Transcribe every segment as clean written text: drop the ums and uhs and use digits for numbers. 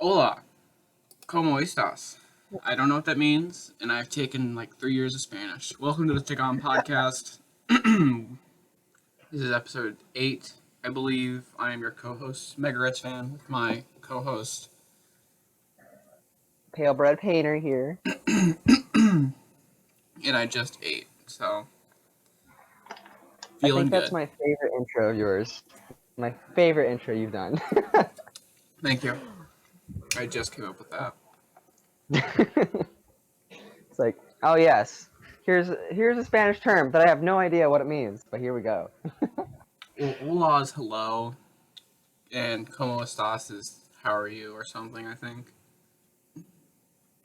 Hola, ¿cómo estás? I don't know what that means, and I've taken like 3 years of Spanish. Welcome to the TGOM podcast. This is episode 8, I believe. I am your co-host, MegaRedsFan, with my co-host. Palebreadpainter here. And I just ate, so I feeling think that's good. my favorite intro of yours. My favorite intro you've done. Thank you. I just came up with that. It's like, oh yes, here's a Spanish term that I have no idea what it means, but here we go. Well, hola is hello, and como estás is how are you or something, I think.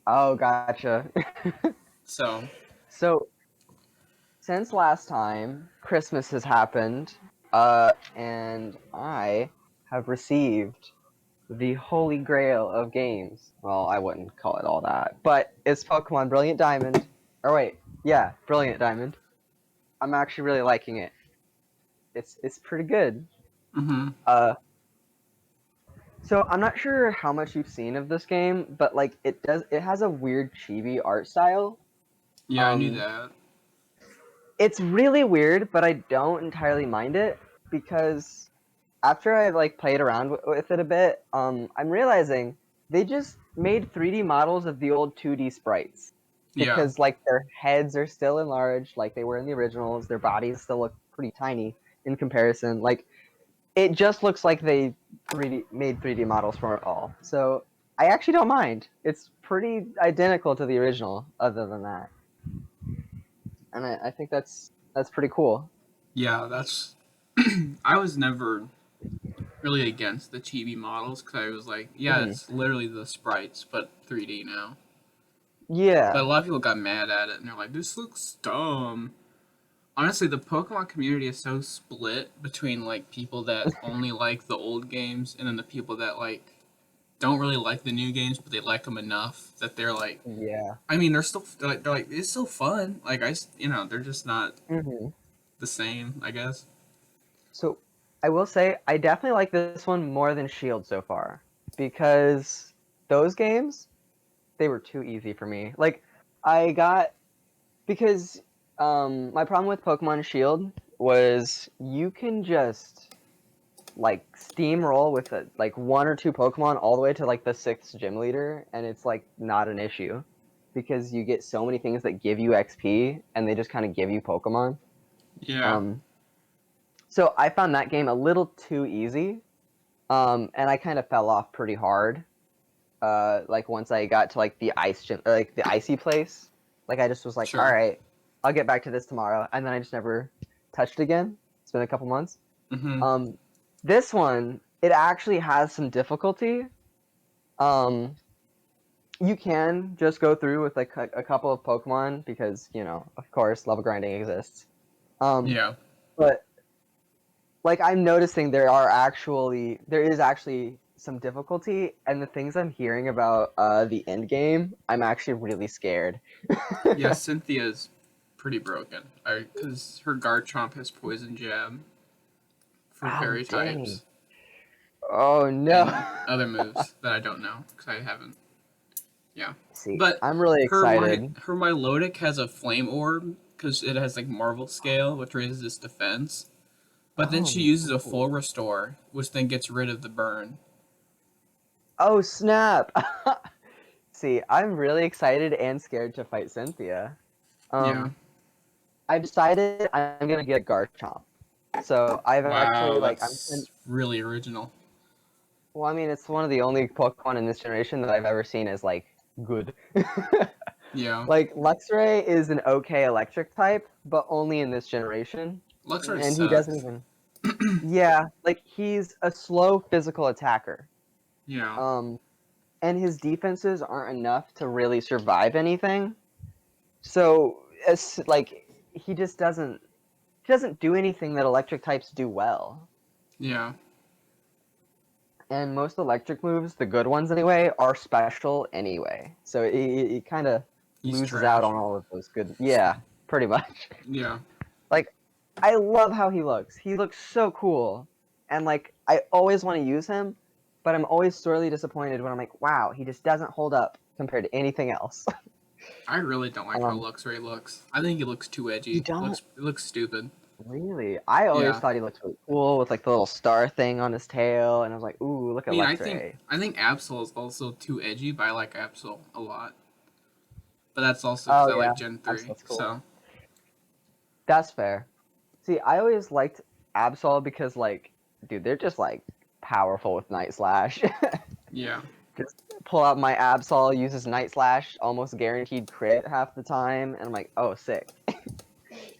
Oh, gotcha. So, So, since last time, Christmas has happened, and I have received the holy grail of games. Well, I wouldn't call it all that, but it's Pokemon Brilliant Diamond. Or wait, yeah, Brilliant Diamond. I'm actually really liking it. It's pretty good. mm-hmm. Uh, so I'm not sure how much you've seen of this game, but like it has a weird chibi art style. Yeah, I knew Um, that. it's really weird, but I don't entirely mind it because after I've like played around with it a bit, I'm realizing they just made 3D models of the old 2D sprites Yeah. because like their heads are still enlarged like they were in the originals. Their bodies still look pretty tiny in comparison. Like it just looks like they made 3D models for it all. So I actually don't mind. It's pretty identical to the original, other than that, and I think that's pretty cool. Yeah, that's. I was never really against the chibi models because I was like, yeah, Hmm. it's literally the sprites, but 3D now. But a Yeah. lot of people got mad at it and they're like, this looks dumb. Honestly, the Pokemon community is so split between like people that only like the old games and then the people that like don't really like the new games, but they like them enough that they're like, Yeah. I mean, they're like it's still fun. Like they're just not Hmm. the same, I guess. So I will say I definitely like this one more than Shield so far because those games they were too easy for me. Like I got because my problem with Pokemon Shield was you can just like steamroll with like one or two Pokemon all the way to like the sixth gym leader, and it's like not an issue because you get so many things that give you XP, and they just kind of give you Pokemon. Yeah, Um, so I found that game a little too easy, and I kind of fell off pretty hard. Like once I got to like the ice gym, like the icy place, like I just was like, all sure. right, I'll get back to this tomorrow, and then I just never touched it again. It's been a couple months. Mm-hmm. Um, this one, it actually has some difficulty. Um, you can just go through with like a couple of Pokemon because of course, level grinding exists. Um, Yeah. but like I'm noticing there is actually some difficulty, and the things I'm hearing about the end game, I'm actually really scared. Yeah, Cynthia's pretty broken. Because her Garchomp has Poison Jab for Oh fairy dang! types Oh no! and other moves that I don't know because I haven't. Yeah, See, but I'm really excited. her Milotic has a Flame Orb because it has like Marvel Scale, which raises its defense. But then she Oh, uses a full ooh. restore, which then gets rid of the burn. Oh snap! See, I'm really excited and scared to fight Cynthia. Yeah. Um, I decided I'm gonna get Garchomp. So I've actually Wow, like that's really original. well, I mean, it's one of the only Pokemon in this generation that I've ever seen as like good. Yeah. Like Luxray is an okay electric type, but only in this generation, Luxray and he doesn't sucks. even. Yeah, like he's a slow physical attacker. Yeah. Um, and his defenses aren't enough to really survive anything. So it's like he just doesn't do anything that electric types do well. Yeah. And most electric moves, the good ones anyway, are special anyway. So he kind of He's loses out trash. on all of those good. Yeah, pretty much. Yeah. Like, I love how he looks. He looks so cool, and like I always want to use him, but I'm always sorely disappointed when I'm like, wow, he just doesn't hold up compared to anything else. I really don't like how Luxray looks. I think he looks too edgy. You don't It looks stupid. really? I always Yeah. thought he looked really cool with like the little star thing on his tail, and I was like, ooh, look I at mean, Luxray. I think Absol is also too edgy, but I like Absol a lot. But that's also because Oh I yeah, like Gen 3. Absol's cool. So, That's fair. See, I always liked Absol because like, dude, they're just like powerful with Night Slash. yeah. Just pull out my Absol, uses Night Slash, almost guaranteed crit half the time, and I'm like, oh, sick.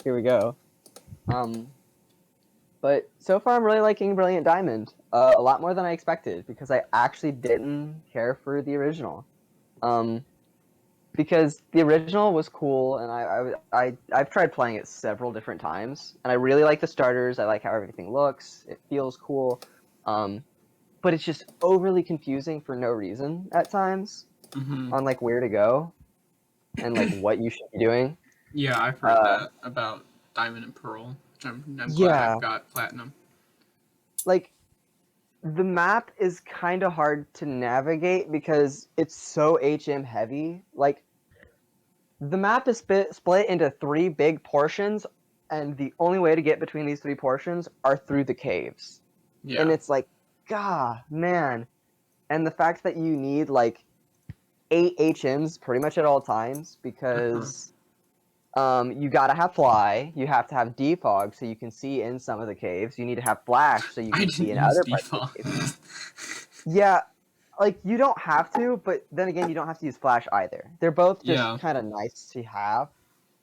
Here we go. Um, but so far I'm really liking Brilliant Diamond a lot more than I expected because I actually didn't care for the original. Um, because the original was cool, and I've tried playing it several different times, and I really like the starters. I like how everything looks. It feels cool. Um, but it's just overly confusing for no reason at times Hmm. on like where to go and like what you should be doing. Yeah, I've heard Uh, that about Diamond and Pearl, which I'm glad I've yeah, got Platinum. like the map is kind of hard to navigate because it's so HM heavy. Like the map is split into three big portions, and the only way to get between these three portions are through the caves. And Yeah. it's like, God, man. And the fact that you need like 8 HMs pretty much at all times Uh-huh. because you gotta have fly, you have to have defog so you can see in some of the caves, you need to have flash so you I can see didn't in use other parts of default. the cave. Yeah, like you don't have to, but then again, you don't have to use flash either. They're both just Yeah. kind of nice to have,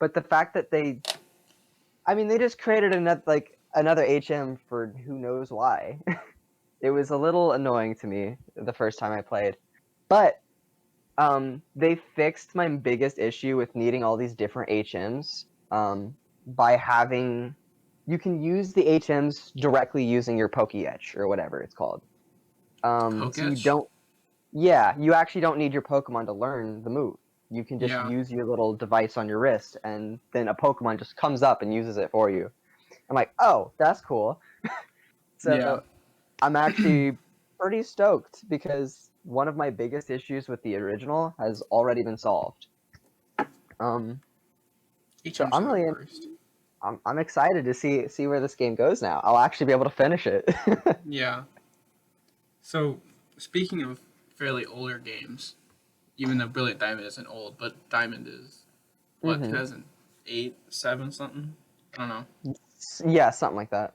but the fact that I mean, they just created another HM for who knows why. It was a little annoying to me the first time I played, but they fixed my biggest issue with needing all these different HMs by having you can use the HMs directly using your Pokéetch or whatever it's called. So you Poketch? don't Yeah, you actually don't need your Pokemon to learn the move. You can just Yeah. use your little device on your wrist, and then a Pokemon just comes up and uses it for you. I'm like, oh, that's cool. Yeah. So I'm actually pretty stoked because one of my biggest issues with the original has already been solved. Um, so HMs are the worst. I'm excited to see where this game goes now. I'll actually be able to finish it. Yeah. So, speaking of fairly older games, even though Brilliant Diamond isn't old, but Diamond is, what, hmm 2008, 7 something? I don't know. Yeah, something like that.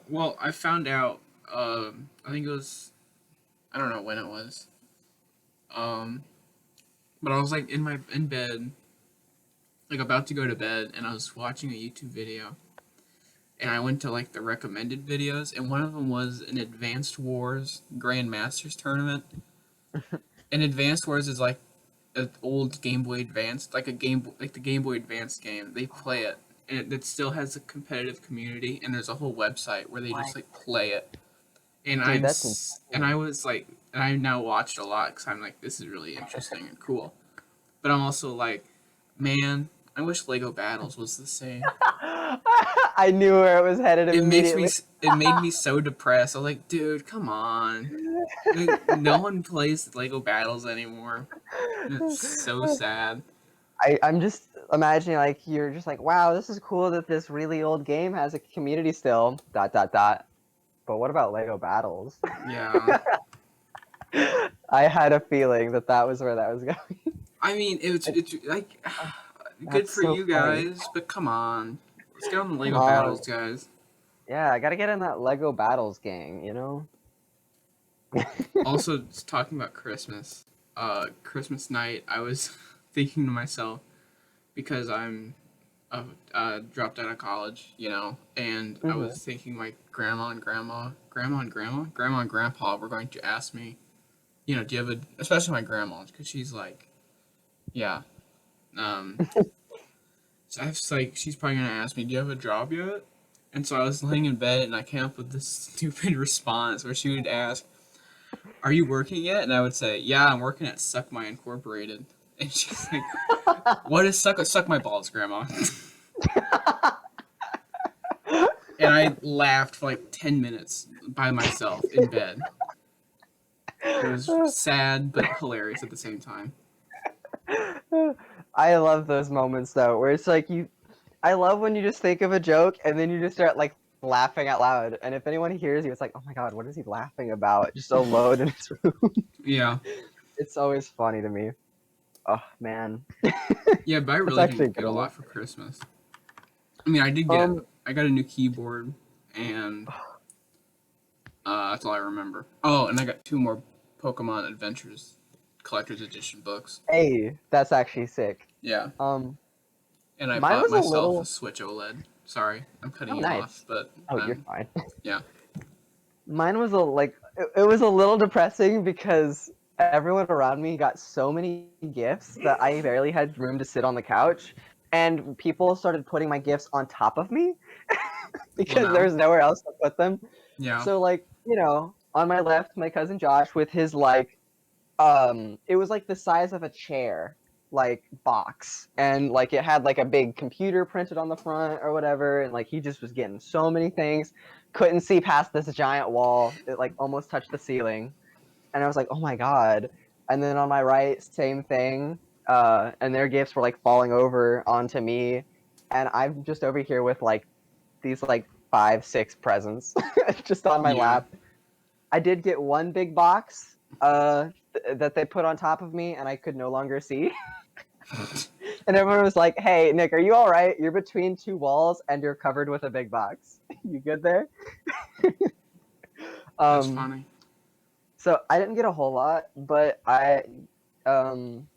Well, I found out, I think it was, I don't know when it was. Um, but I was like in bed, like about to go to bed, and I was watching a YouTube video, and I went to like the recommended videos, and one of them was an Advanced Wars Grandmasters tournament. And Advanced Wars is like an old Game Boy Advance, like the Game Boy Advance game. They play it, and it still has a competitive community, and there's a whole website where they just What? like play it. And Dude, that's I insane. was like, and I now watched a lot because I'm like, this is really interesting and cool. But I'm also like, man, I wish Lego Battles was the same. I knew where it was headed It makes me, immediately. it made me so depressed. I was like, dude, come on. Like, no one plays Lego Battles anymore. It's so sad. I'm just imagining like you're just like, wow, this is cool that this really old game has a community still. Dot dot dot. But what about Lego Battles? Yeah. I had a feeling that that was where that was going. I mean, it's like good That's for so you funny. guys, but come on, let's get on the Come Lego on. Battles, guys. Yeah, I gotta get in that Lego Battles gang, you know? Also, just talking about Christmas, Christmas night, I was thinking to myself because I'm dropped out of college, and I hmm was thinking my grandma and grandpa were going to ask me, do you have especially my grandma, because she's like, yeah, um, so I was like, she's probably gonna ask me, do you have a job yet? And so I was laying in bed and I came up with this stupid response where she would ask, are you working yet? And I would say, yeah, I'm working at Suck My Incorporated. And she's like, what is suck my balls, grandma? And I laughed for like 10 minutes by myself in bed. It was sad but hilarious at the same time. I love those moments though, where it's like I love when you just think of a joke and then you just start like laughing out loud. And if anyone hears you, it's like, oh my god, what is he laughing about? Just alone in his room. Yeah. It's always funny to me. Oh man, Yeah, but I that's really actually a didn't get good a one. lot for Christmas. I mean, I got a new keyboard, and that's all I remember. Oh, and I got 2 more Pokemon Adventures Collector's Edition books. Hey, that's actually sick. Yeah, Um, and I mine bought was a myself a little. Switch OLED. Sorry, I'm cutting Oh, you off, nice. but Oh, you're fine. yeah. Mine was it was a little depressing because everyone around me got so many gifts that I barely had room to sit on the couch, and people started putting my gifts on top of me Well, because there now, was nowhere else to put them. yeah, So like, on my left, my cousin Josh with his it was like the size of a chair, like box, and like it had like a big computer printed on the front or whatever, and like he just was getting so many things, couldn't see past this giant wall. It like almost touched the ceiling, and I was like, oh my god. And then on my right, same thing, and their gifts were like falling over onto me, and I'm just over here with like these like 5, 6 presents just on my yeah. lap. I did get one big box that they put on top of me, and I could no longer see. And everyone was like, "Hey, Nick, are you all right? You're between 2 walls, and you're covered with a big box. You good there?" That's um, funny. so I didn't get a whole lot, but um,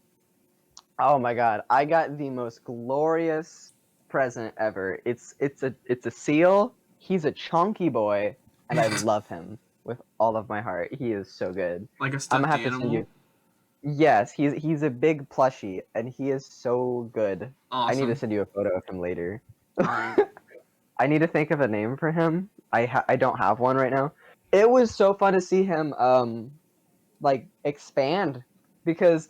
oh my god, I got the most glorious present ever. It's a seal. He's a chunky boy, and I love him with all of my heart. He is so good. Like a I'm gonna stuffed have to send animal. you. Yes, he's a big plushie, and he is so good. I need to Awesome. send you a photo of him later. All right. I need to think of a name for him. I don't have one right now. It was so fun to see him like expand because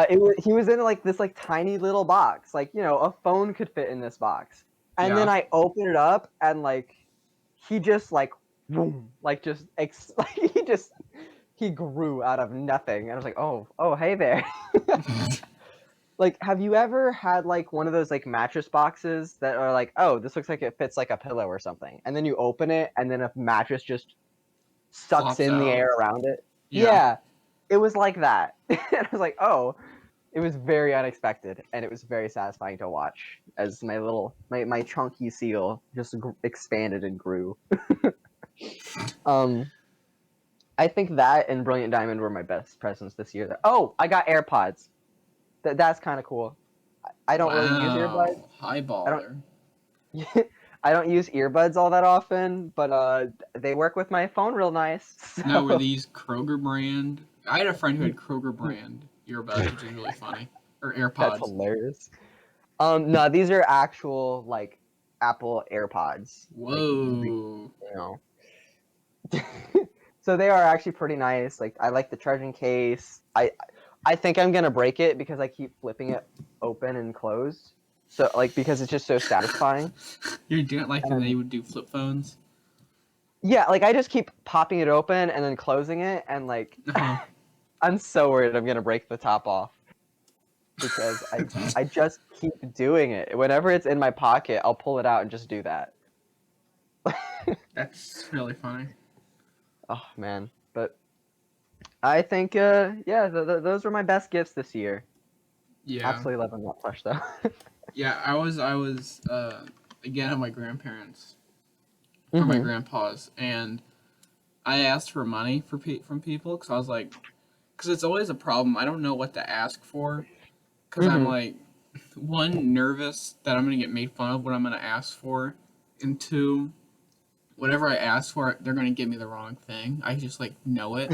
he was in like this like tiny little box, like a phone could fit in this box, and then Yeah. I open it up and like he just like boom, like just like he grew out of nothing, and I was like, oh hey there. Like, have you ever had like one of those like mattress boxes that are like, oh, this looks like it fits like a pillow or something, and then you open it and then a mattress just sucks Flops in the out. air around it? Yeah. Yeah, it was like that. And I was like, oh, it was very unexpected, and it was very satisfying to watch as my chunky seal just expanded and grew. um, I think that and Brilliant Diamond were my best presents this year. Oh, I got AirPods. That's kind of cool. I don't really use earbuds. Wow. High I don't. baller. I don't use earbuds all that often, but they work with my phone real nice. Now, were So these Kroger brand? I had a friend who had Kroger brand earbuds, which is really funny. Or that's AirPods. hilarious. No, these are actual like Apple AirPods, like Whoa. you know. So they are actually pretty nice. Like I like the charging case. I think I'm gonna break it because I keep flipping it open and closed. So like because it's just so satisfying. You're doing it like they And would do flip phones? yeah, like I just keep popping it open and then closing it, and like Uh I'm so worried I'm gonna break the top off because huh. I just keep doing it. Whenever it's in my pocket, I'll pull it out and just do that. That's really funny. Oh man, but I think yeah, those were my best gifts this year. Yeah. Absolutely loving that plush though. Yeah, I was again at my grandparents or my Mhm. grandpa's, and I asked for money from people because I was like, because it's always a problem. I don't know what to ask for because I'm Mhm. like, one, nervous that I'm gonna get made fun of what I'm gonna ask for, and two, whatever I ask for, they're gonna give me the wrong thing. I just like know it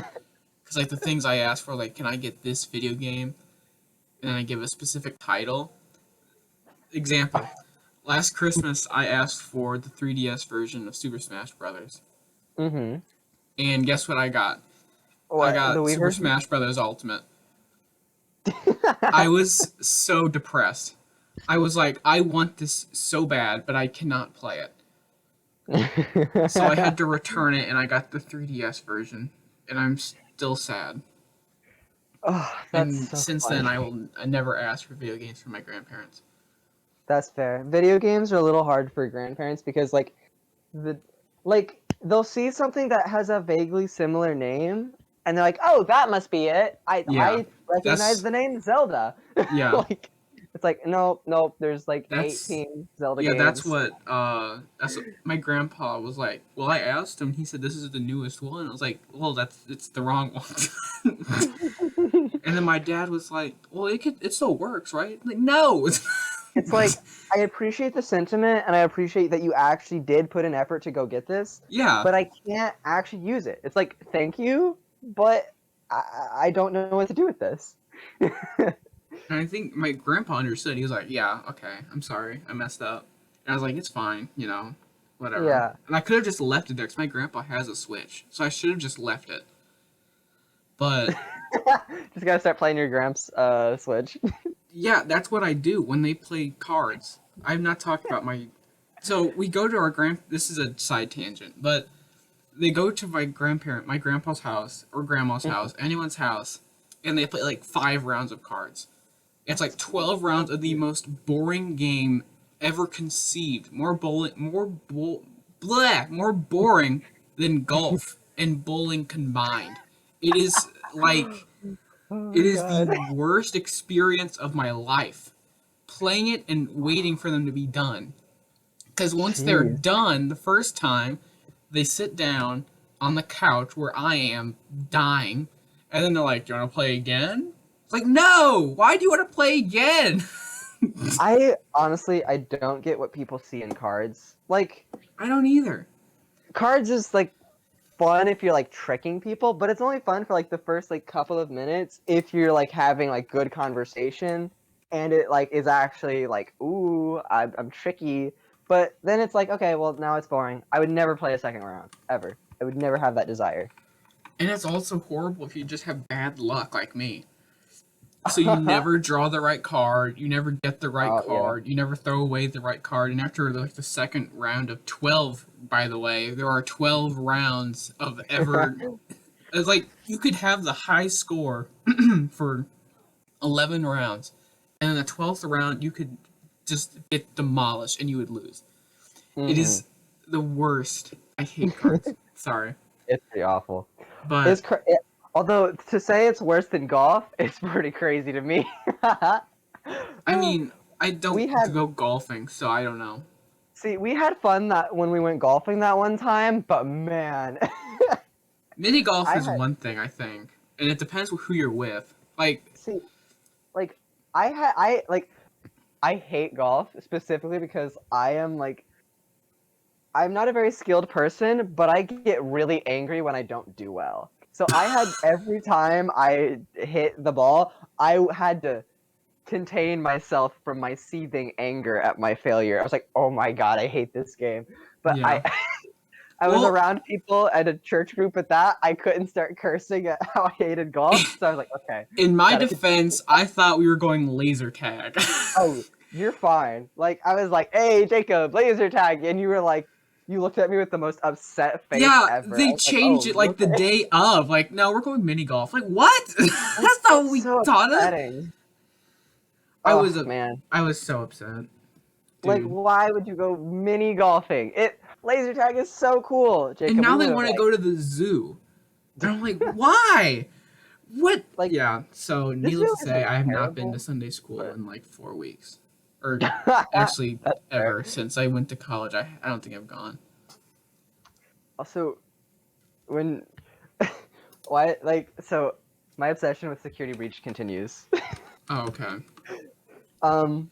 because like the things I ask for, like, can I get this video game? And then I give a specific title. Example. Last Christmas, I asked for the 3DS version of Super Smash Brothers, Mhm. and guess what I got? I What the got Wii Super version? Smash Brothers Ultimate. I was so depressed. I was like, I want this so bad, but I cannot play it. So I had to return it, and I got the 3DS version. And still sad. Oh, that's And so since then, funny. I never asked for video games from my grandparents. That's fair. Video games are a little hard for grandparents because the they'll see something that has a vaguely similar name and they're like, "Oh, that must be it. Yeah, I recognize that's the name Zelda." yeah, Like it's like, "No, no, there's like that's 18 Zelda yeah, games." that's what my grandpa was like. Well, I asked him. He said this is the newest one. I was like, well, it's the wrong one. And then my dad was like, well, it still works, right? I'm like, no. It's like I appreciate the sentiment and I appreciate that you actually did put an effort to go get this, Yeah, but I can't actually use it. It's like, thank you, but I don't know what to do with this. and I think my grandpa understood. He was like, yeah, okay, I'm sorry, I messed up. And I was like, it's fine, whatever. Yeah. And I could have just left it there because my grandpa has a Switch, so I should have just left it. But Just gotta start playing your Gramps Switch. yeah, that's what I do when they play cards. I've not talked about my. So we go to our grand. This is a side tangent, but they go to my grandpa's house or grandma's house, anyone's house, and they play like 5 rounds of cards. It's like 12 rounds of the most boring game ever conceived. More boring than golf and bowling combined. It is like it Oh is the god. worst experience of my life. Playing it and waiting for them to be done. Because once they're Jeez. done the first time, they sit down on the couch where I am dying, and then they're like, "Do you want to play again?" It's like, no! Why do you want to play again? I honestly I don't get what people see in cards. Like I don't either. cards is like fun if you're like tricking people, but it's only fun for like the first like couple of minutes if you're like having like good conversation and it like is actually like, ooh, I'm tricky. But then it's like, okay, well now it's boring. I would never play a second round ever. I would never have that desire. And it's also horrible if you just have bad luck like me. So you never draw the right card, you never get the right Oh yeah. card, you never throw away the right card, and after like the second round of 12, by the way, there are 12 rounds of ever. It's like you could have the high score for 11 rounds, and in the 12th round you could just get demolished and you would lose. It Hmm. is the worst. I hate cards. Sorry, It's pretty awful. but Although to say it's worse than golf, it's pretty crazy to me. I mean, I we don't had go golfing, so I don't know. See, we had fun that when we went golfing that one time, but man, Mini golf I is had one thing, I think, and it depends who you're with. Like, see like I hate golf specifically because I'm not a very skilled person, but I get really angry when I don't do well. So I had every time I hit the ball, I had to contain myself from my seething anger at my failure. I was like, "Oh my god, I hate this game." But yeah. I was Well, around people at a church group at that. I couldn't start cursing at how I hated golf, so I was like, "Okay, in my gotta continue." defense, I thought we were going laser tag. Oh, you're fine. Like I was like, "Hey, Jacob, laser tag," and you were like, you looked at me with the most upset face Yeah, ever. I they was like, changed "Oh, it you like the okay?" day of. Like, no, we're going mini golf. Like, what? That's not what It's we so taught it. upsetting. I Oh was a, man, I was so upset, like dude. why would you go mini golfing? Laser tag is so cool, And Jacob. now We they would have want to go to the zoo, and I'm like, why? What? like Yeah. So, the needless zoo to say, isn't I have not been to terrible, Sunday school but in like 4 weeks, or that's actually fair. ever since I went to college. I don't think I've gone. Also, when why like so my obsession with Security Breach continues. Oh, okay. um,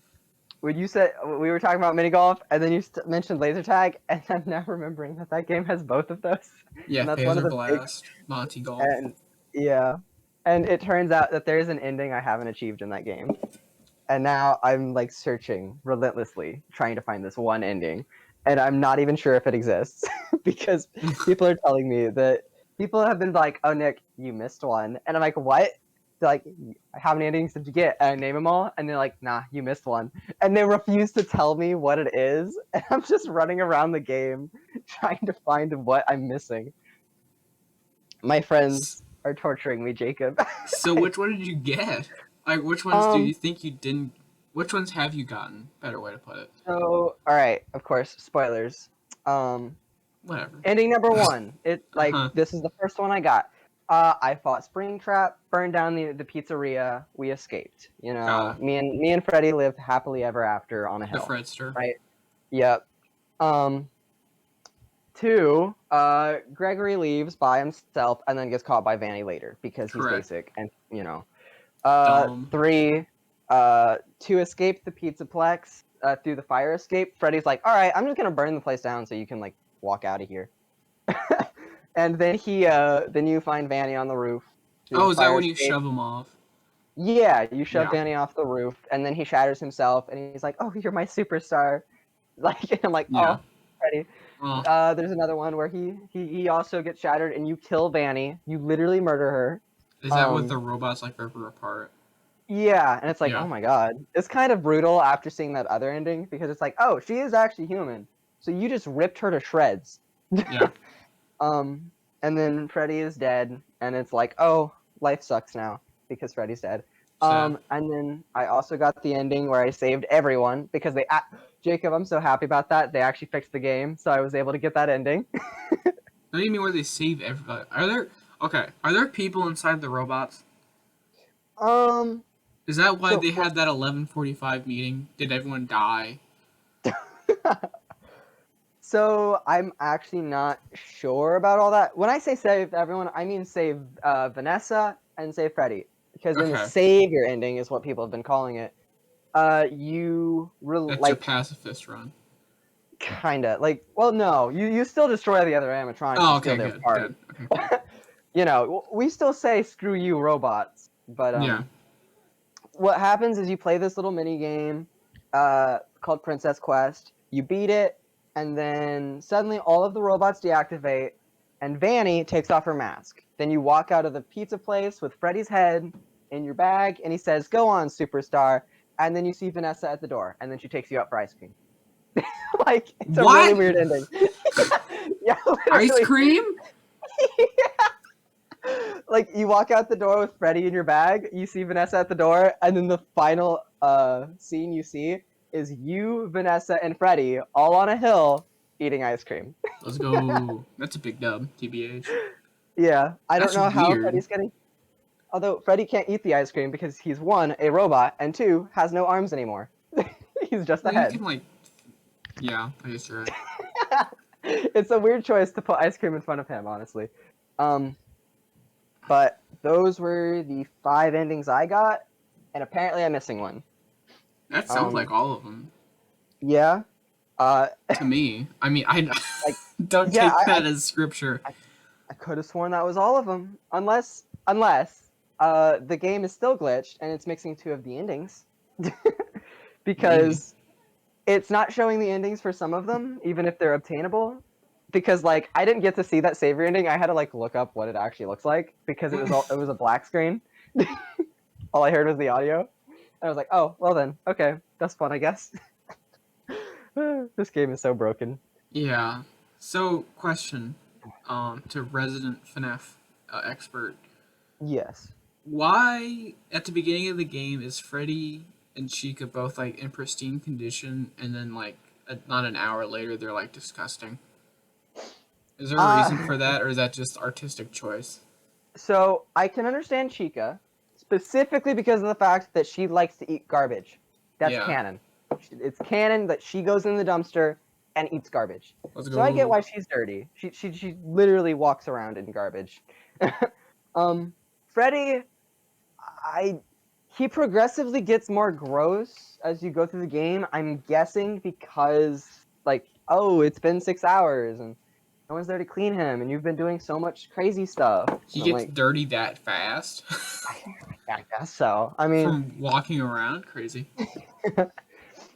when you said we were talking about mini golf, and then you mentioned laser tag, and I'm now remembering that that game has both of those, Yeah, and that's one of Phaser the big Blast, Monty Golf. and yeah, and it turns out that there is an ending I haven't achieved in that game, and now I'm like searching relentlessly trying to find this one ending, and I'm not even sure if it exists because people are telling me that people have been like, "Oh, Nick, you missed one," and I'm like, "What?" They're like, "How many endings did you get?" And I name them all, and they're like, "Nah, you missed one," and they refuse to tell me what it is, and I'm just running around the game trying to find what I'm missing. My friends are torturing me, Jacob. So which one did you get? Like, which ones do you Um, think you didn't? Which ones have you gotten? Better way to put it. so all right, of course, spoilers. Um, Whatever. Ending number one. Uh-huh. This is the first one I got. I fought Springtrap, burned down the pizzeria. We escaped. You know, Got it. me and Freddy lived happily ever after on a The hill. Fredster. Right. Yep. Um, Two. Gregory leaves by himself and then gets caught by Vanny later because he's Correct. basic and Dumb. Three. To escape the Pizzaplex through the fire escape, Freddy's like, all right, I'm just gonna burn the place down so you can like walk out of here. And then then you find Vanny on the roof through the Oh, is that fire when you escape. shove them off? Yeah, you shove Yeah. Vanny off the roof, and then he shatters himself, and he's like, "Oh, you're my superstar." Like, and I'm like, Yeah. "Oh, Freddy." Well, There's another one where he also gets shattered, and you kill Vanny. You literally murder her. is that what the Um, robots like rip her apart? yeah, and it's like, Yeah. oh my god, it's kind of brutal after seeing that other ending because it's like, oh, she is actually human, so you just ripped her to shreds. Yeah. Um, and then Freddy is dead, and it's like, oh, life sucks now because Freddy's dead. Sad. And then I also got the ending where I saved everyone because Jacob, I'm so happy about that. They actually fixed the game, so I was able to get that ending. What do you mean where they save everybody? Are there okay? Are there people inside the robots? Um, Is that why so they had that 11:45 meeting? Did everyone die? so I'm actually not sure about all that. When I say save everyone, I mean save Vanessa and save Freddy because in the Okay, savior ending is what people have been calling it. that's your like pacifist run. kinda like, well, no, you still destroy the other animatronics, you Oh, steal okay, their good, parts. good. Okay, cool. You know, we still say screw you robots, but Yeah. what happens is you play this little mini game called Princess Quest. You beat it, and then suddenly all of the robots deactivate, and Vanny takes off her mask. Then you walk out of the pizza place with Freddy's head in your bag, and he says, "Go on, superstar." And then you see Vanessa at the door, and then she takes you out for ice cream. Like, it's a really What? weird ending. Yeah, Ice literally. cream? Like, you walk out the door with Freddy in your bag, you see Vanessa at the door, and then the final scene you see is you, Vanessa, and Freddy all on a hill eating ice cream. Let's go. That's a big dub, TBH. Yeah, I don't That's know how weird. Freddy's getting. Although Freddy can't eat the ice cream because he's one, a robot, and two, has no arms anymore. He's just a Well, you head. can like, yeah, I guess you're right. It's a weird choice to put ice cream in front of him, honestly. Um, but those were the 5 endings I got, and apparently I'm missing one. That sounds like Um, all of them yeah. Uh, to me. I mean, I like, don't yeah, take that as scripture. I could have sworn that was all of them, unless the game is still glitched and it's mixing 2 of the endings, Maybe. because it's not showing the endings for some of them, even if they're obtainable. Because like I didn't get to see that savior ending, I had to like look up what it actually looks like because it was a black screen. All I heard was the audio. And I was like, oh, well then, okay, that's fun, I guess. This game is so broken. Yeah. So, question, to resident FNAF expert, Yes. why at the beginning of the game is Freddy and Chica both like in pristine condition, and then like not an hour later they're like disgusting? Is there a reason Uh, for that, or is that just artistic choice? so I can understand Chica, specifically because of the fact that she likes to eat garbage. That's Yeah. canon. It's canon that she goes in the dumpster and eats garbage. Let's So I get go. why she's dirty. She literally walks around in garbage. um, Freddy, I he progressively gets more gross as you go through the game. I'm guessing because like, oh, it's been 6 hours and no one's there to clean him, and you've been doing so much crazy stuff. He And I'm gets like, dirty that fast I guess so. I mean, from walking around. Crazy.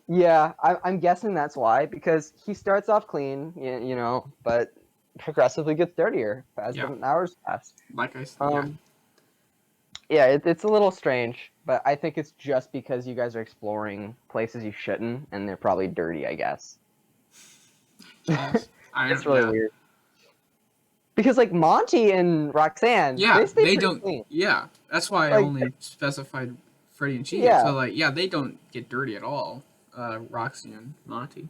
yeah, I'm guessing that's why, because he starts off clean, but progressively gets dirtier as Yeah. the hours pass. Like I said, yeah. Um, yeah, it's a little strange, but I think it's just because you guys are exploring places you shouldn't, and they're probably dirty, I guess. Yes. I It's don't. really Yeah. weird. Because like Monty and Roxanne, Yeah, they stay they pretty don't. clean. Yeah, that's why I Like only specified Freddy and Chica. yeah. So like, yeah, they don't get dirty at all. Roxy and Monty.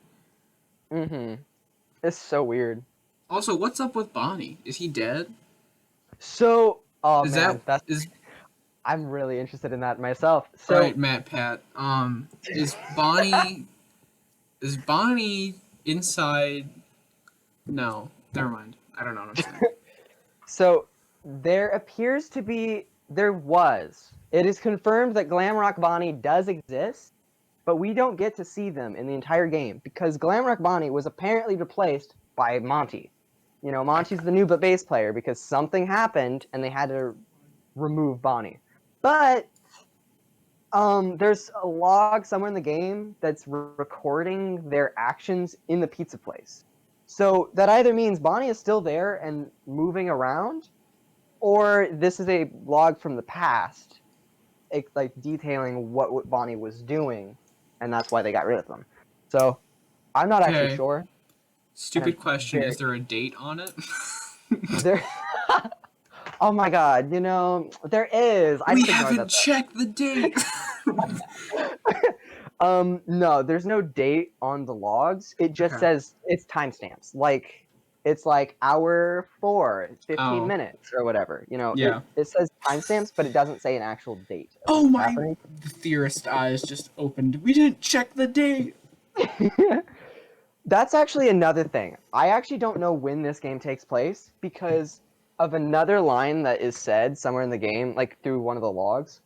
Mm-hmm. It's so weird. Also, what's up with Bonnie? Is he dead? So, oh Is that man, that's is I'm really interested in that myself. all right, So, Matt Pat? Is Bonnie inside? No, never mind. I don't know what I'm saying. so there appears to be there was. It is confirmed that Glamrock Bonnie does exist, but we don't get to see them in the entire game because Glamrock Bonnie was apparently replaced by Monty. You know, Monty's the new bass player because something happened and they had to remove Bonnie. But there's a log somewhere in the game that's recording their actions in the pizza place. So that either means Bonnie is still there and moving around, or this is a log from the past, like detailing what Bonnie was doing, and that's why they got rid of them. So I'm not actually Okay, sure, and I'm stupid question. very Is there a date on it? there. Oh my god, you know there is. I We just ignored haven't that checked the date. No, there's no date on the logs. It just Okay. says it's timestamps. Like it's like hour 4, 15 Oh, minutes or whatever. You know, it yeah. it says timestamps, but it doesn't say an actual date of when Oh it's my! happening. The theorist eyes just opened. We didn't check the date. That's actually another thing. I actually don't know when this game takes place because of another line that is said somewhere in the game, like through one of the logs.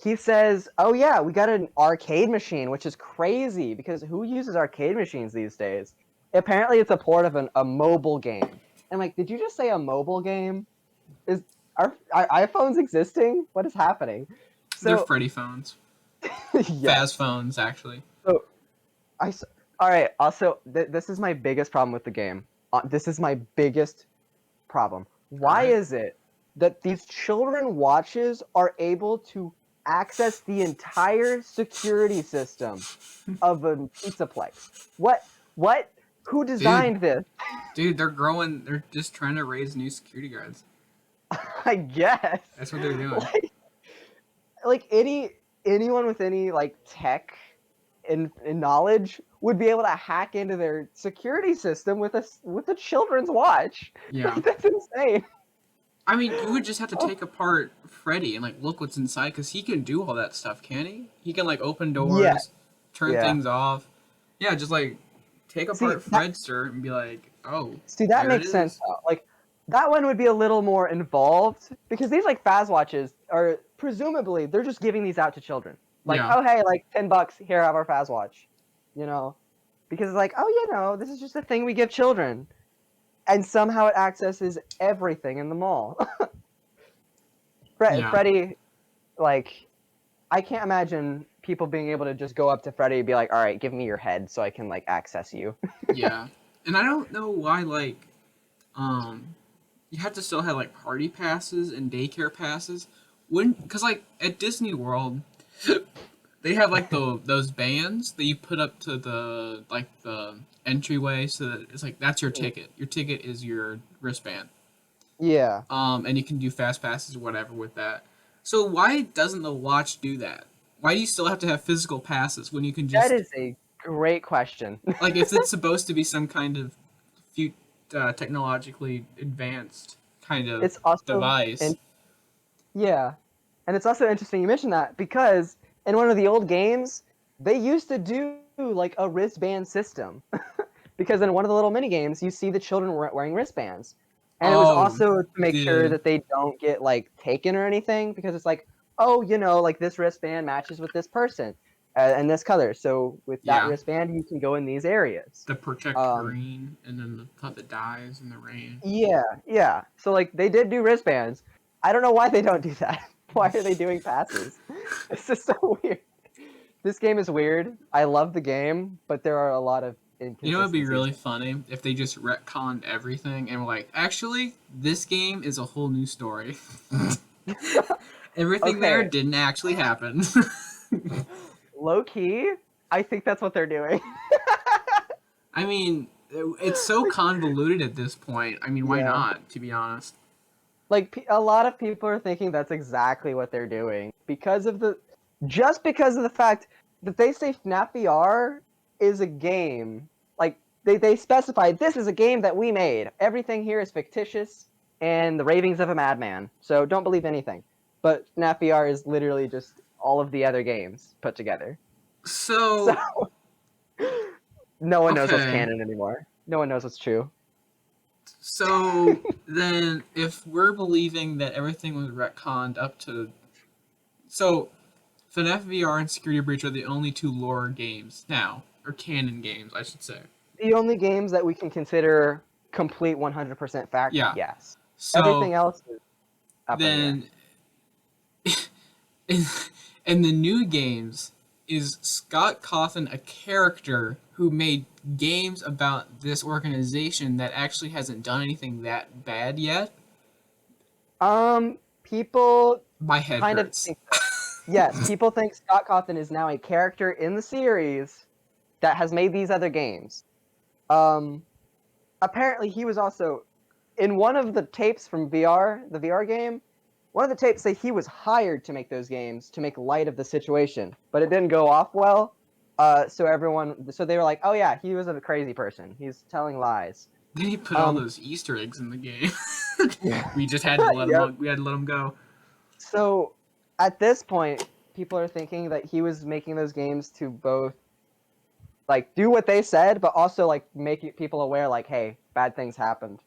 He says, "Oh yeah, we got an arcade machine," which is crazy because who uses arcade machines these days? Apparently, it's a port of a mobile game. I'm like, did you just say a mobile game? Is are iPhones existing? What is happening? They're So Freddy phones. Faz yes. phones, actually. So all right. Also, this is my biggest problem with the game. This is my biggest problem. All Why right. is it that these children watches are able to access the entire security system of a pizza place? What? What? Who Dude, designed this? they're growing. They're just trying to raise new security guards. I guess. That's what they're doing. Like anyone with any like tech and knowledge would be able to hack into their security system with a children's watch. Yeah. Like that's insane. I mean, you would just have to Oh, take apart Freddy and like look what's inside because he can do all that stuff, can he? He can like open yeah, doors, turn yeah. things off. Yeah, just like take See apart that Fredster and be like, oh, that there it makes sense. is. Though. Like that one would be a little more involved because these like Faz watches are presumably they're just giving these out to children. Like, Yeah, oh hey, like $10 here, have our Faz watch. You know, because it's like, oh you know, this is just a thing we give children, and somehow it accesses everything in the mall. yeah, Freddy, like, I can't imagine people being able to just go up to Freddy and be like, all right, give me your head so I can like access you. yeah. And I don't know why like um you have to still have like party passes and daycare passes when because like at Disney World they have like those bands that you put up to the entryway so that it's like that's your ticket. Your ticket is your wristband. Yeah, And you can do fast passes or whatever with that. So why doesn't the watch do that? Why do you still have to have physical passes when you can that just is a great question. like if it's supposed to be some kind of technologically advanced kind of It's also device? and yeah, and it's also interesting you mentioned that because in one of the old games they used to do like a wristband system because in one of the little mini games you see the children wearing wristbands, and it was Oh, also to make sure the that they don't get like taken or anything because it's like, oh you know, like this wristband matches with this person and this color, so with that yeah, wristband you can go in these areas. the protect um green and then the part that dies in the rain. yeah, yeah, so like they did do wristbands. I don't know why they don't do that. Why are they doing passes? It's just so weird. This game is weird. I love the game, but there are a lot of You know, it'd be inconsistencies. really funny if they just retconned everything and were like, actually, this game is a whole new story. Everything there Okay, didn't actually happen. low key, I think that's what they're doing. I mean, it's so convoluted at this point. I mean, why Yeah. not? To be honest. Like a lot of people are thinking that's exactly what they're doing just because of the fact that they say FNAF VR is a game. Like they specify this is a game that we made. Everything here is fictitious and the ravings of a madman. So don't believe anything. But FNAF VR is literally just all of the other games put together. So So no one knows what's okay. canon anymore. No one knows what's true. So then, if we're believing that everything was retconned up to so FNAF VR and Security Breach are the only two lore games now, or canon games, I should say. The only games that we can consider complete 100% fact, Yeah. yes. So Everything else is up in the air. then, in, in the new games, is Scott Cawthon a character who made games about this organization that actually hasn't done anything that bad yet? People My head kind of hurts. think so. Yes, people think Scott Cawthon is now a character in the series that has made these other games. Um, Apparently he was also in one of the tapes from the VR game. One of the tapes say he was hired to make those games to make light of the situation, but it didn't go off well. So they were like, "Oh yeah, he was a crazy person. He's telling lies." Then he put all Um, those Easter eggs in the game. yeah. We just had to let Yep. him. We had to let him go. So at this point, people are thinking that he was making those games to both like do what they said, but also like make people aware, like, hey, bad things happened.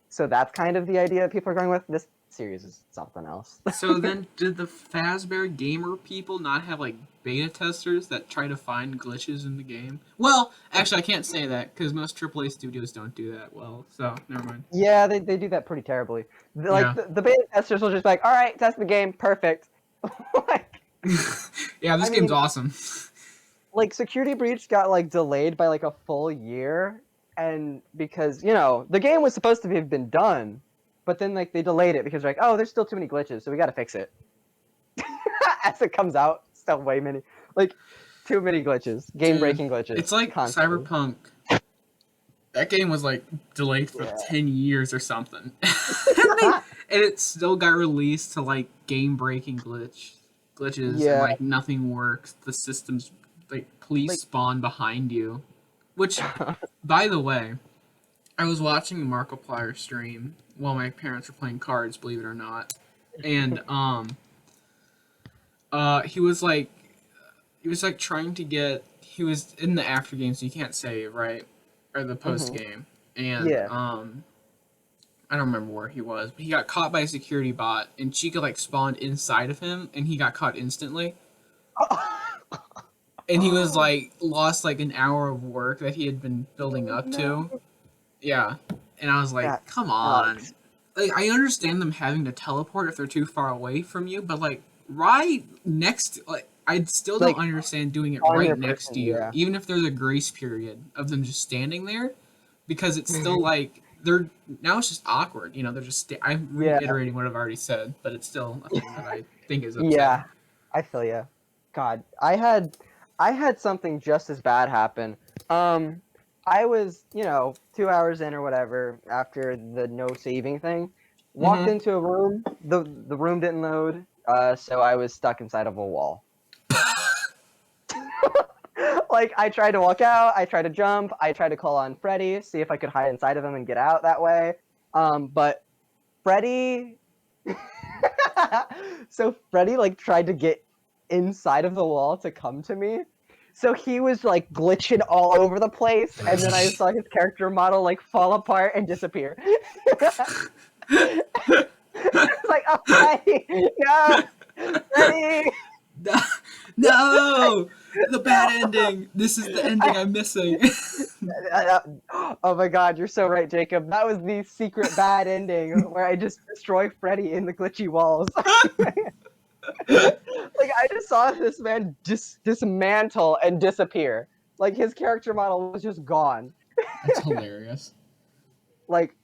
So that's kind of the idea people are going with. This series is something else. So then, did the Fazbear Gamer people not have like beta testers that try to find glitches in the game? Well, actually, I can't say that because most AAA studios don't do that well. So never mind. Yeah, they do that pretty terribly. Like Yeah, the beta testers will just be like, all right, test the game, perfect. like, yeah. This I game's mean, awesome. like Security Breach got like delayed by like a full year, and because the game was supposed to have been done, but then like they delayed it because they're like, oh, there's still too many glitches, so we got to fix it. As it comes out, still way many like too many glitches, game Dude, breaking glitches it's like constantly. Cyberpunk. That game was like delayed for Yeah. 10 years or something, and it still got released to like game breaking glitches, and Yeah. like nothing works. The systems like police Like spawn behind you, which, by the way, I was watching Markiplier stream while my parents were playing cards, believe it or not, and he was like trying to get he was in the after game, so you can't save, right, or the post mhm. game, and Yeah. I don't remember where he was, but he got caught by a security bot, and Chica like spawned inside of him, and he got caught instantly, and he was Oh like lost like an hour of work that he had been building up no, to. Yeah, and I was like, that come on. sucks. Like, I understand them having to teleport if they're too far away from you, but like right next, like I still don't Like understand doing it on right your next to person, you, yeah. even if there's a grace period of them just standing there, because it's still like they're now it's just awkward. They're just I'm Yeah. reiterating what I've already said, but it's still a thing that I think is Yeah. upsetting. I feel you. God, I had something just as bad happen. Um, I was 2 hours in or whatever after the no saving thing. Walked Mm-hmm. into a room. The room didn't load. So I was stuck inside of a wall. Like I tried to walk out. I tried to jump. I tried to call on Freddy, see if I could hide inside of him and get out that way. But Freddy. So Freddy like tried to get inside of the wall to come to me. So he was like glitching all over the place, and then I saw his character model like fall apart and disappear. It's like, oh, Freddy, no, Freddy, No, no, the bad ending. This is the ending I'm missing. oh my God, you're so right, Jacob. That was the secret bad ending where I just destroy Freddy in the glitchy walls. Like I just saw this man dismantle and disappear. Like his character model was just gone. That's hilarious. Like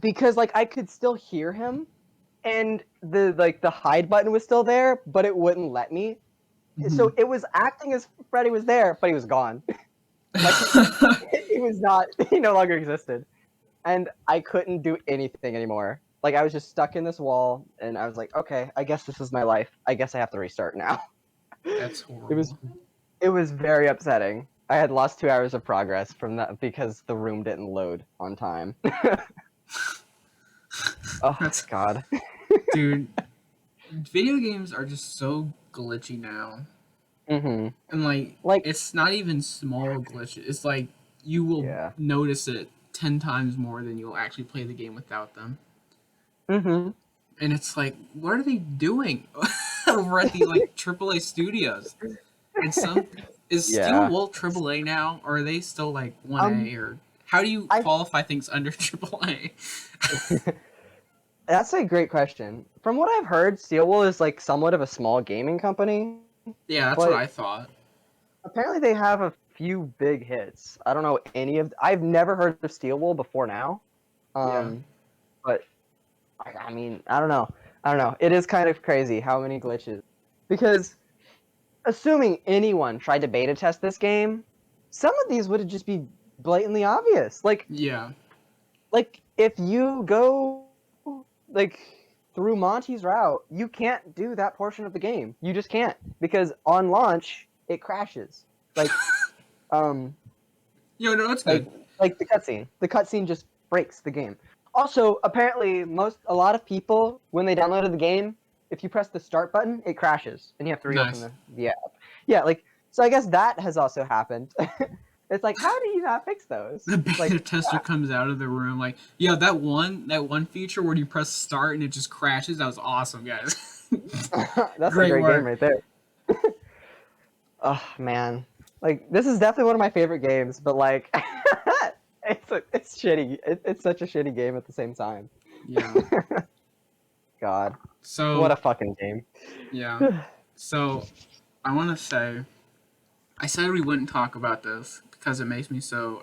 because like I could still hear him and the hide button was still there, but it wouldn't let me. Hmm. So it was acting as Freddy was there, but he was gone. Like he was not. He no longer existed, and I couldn't do anything anymore. Like I was just stuck in this wall, and I was like, okay, I guess this is my life. I guess I have to restart now. That's It was horrible. it was very upsetting. I had lost 2 hours of progress from that because the room didn't load on time. Oh That's God. dude. Video games are just so glitchy now, Mhm. and like Like it's not even small glitches. It's like you will yeah. notice it 10 times more than you'll actually play the game without them. Mhm. And it's like, what are they doing over at the like AAA studios? And some is Steel Yeah. Wool AAA now, or are they still like 1A, Um. or how do you I. qualify things under AAA? That's a great question. From what I've heard, Steelwool is like somewhat of a small gaming company, Yeah, that's what but I thought. apparently they have a few big hits. I don't know any of. I've never heard of Steelwool before now. Yeah. Um, but I mean, I don't know. I don't know. It is kind of crazy how many glitches. Because assuming anyone tried to beta test this game, some of these would just be blatantly obvious. Yeah. Like if you go like through Monty's route, you can't do that portion of the game. You just can't because on launch it crashes. Like um Yo, no, that's like good. like the cutscene. The cutscene just breaks the game. Also, apparently a lot of people when they downloaded the game, if you press the start button, it crashes and you have to reopen Nice. the app. Yeah, like so I guess that has also happened. It's like how do you not fix those? The Like beta tester comes out of the room like, yeah, that one feature where you press start and it just crashes. That was awesome, guys. that's a Great great game work. right there. Oh man, like this is definitely one of my favorite games, but like, it's shitty. It's such a shitty game at the same time. Yeah. God, what So a fucking game. yeah. So I want to say I said we wouldn't talk about this because it makes me so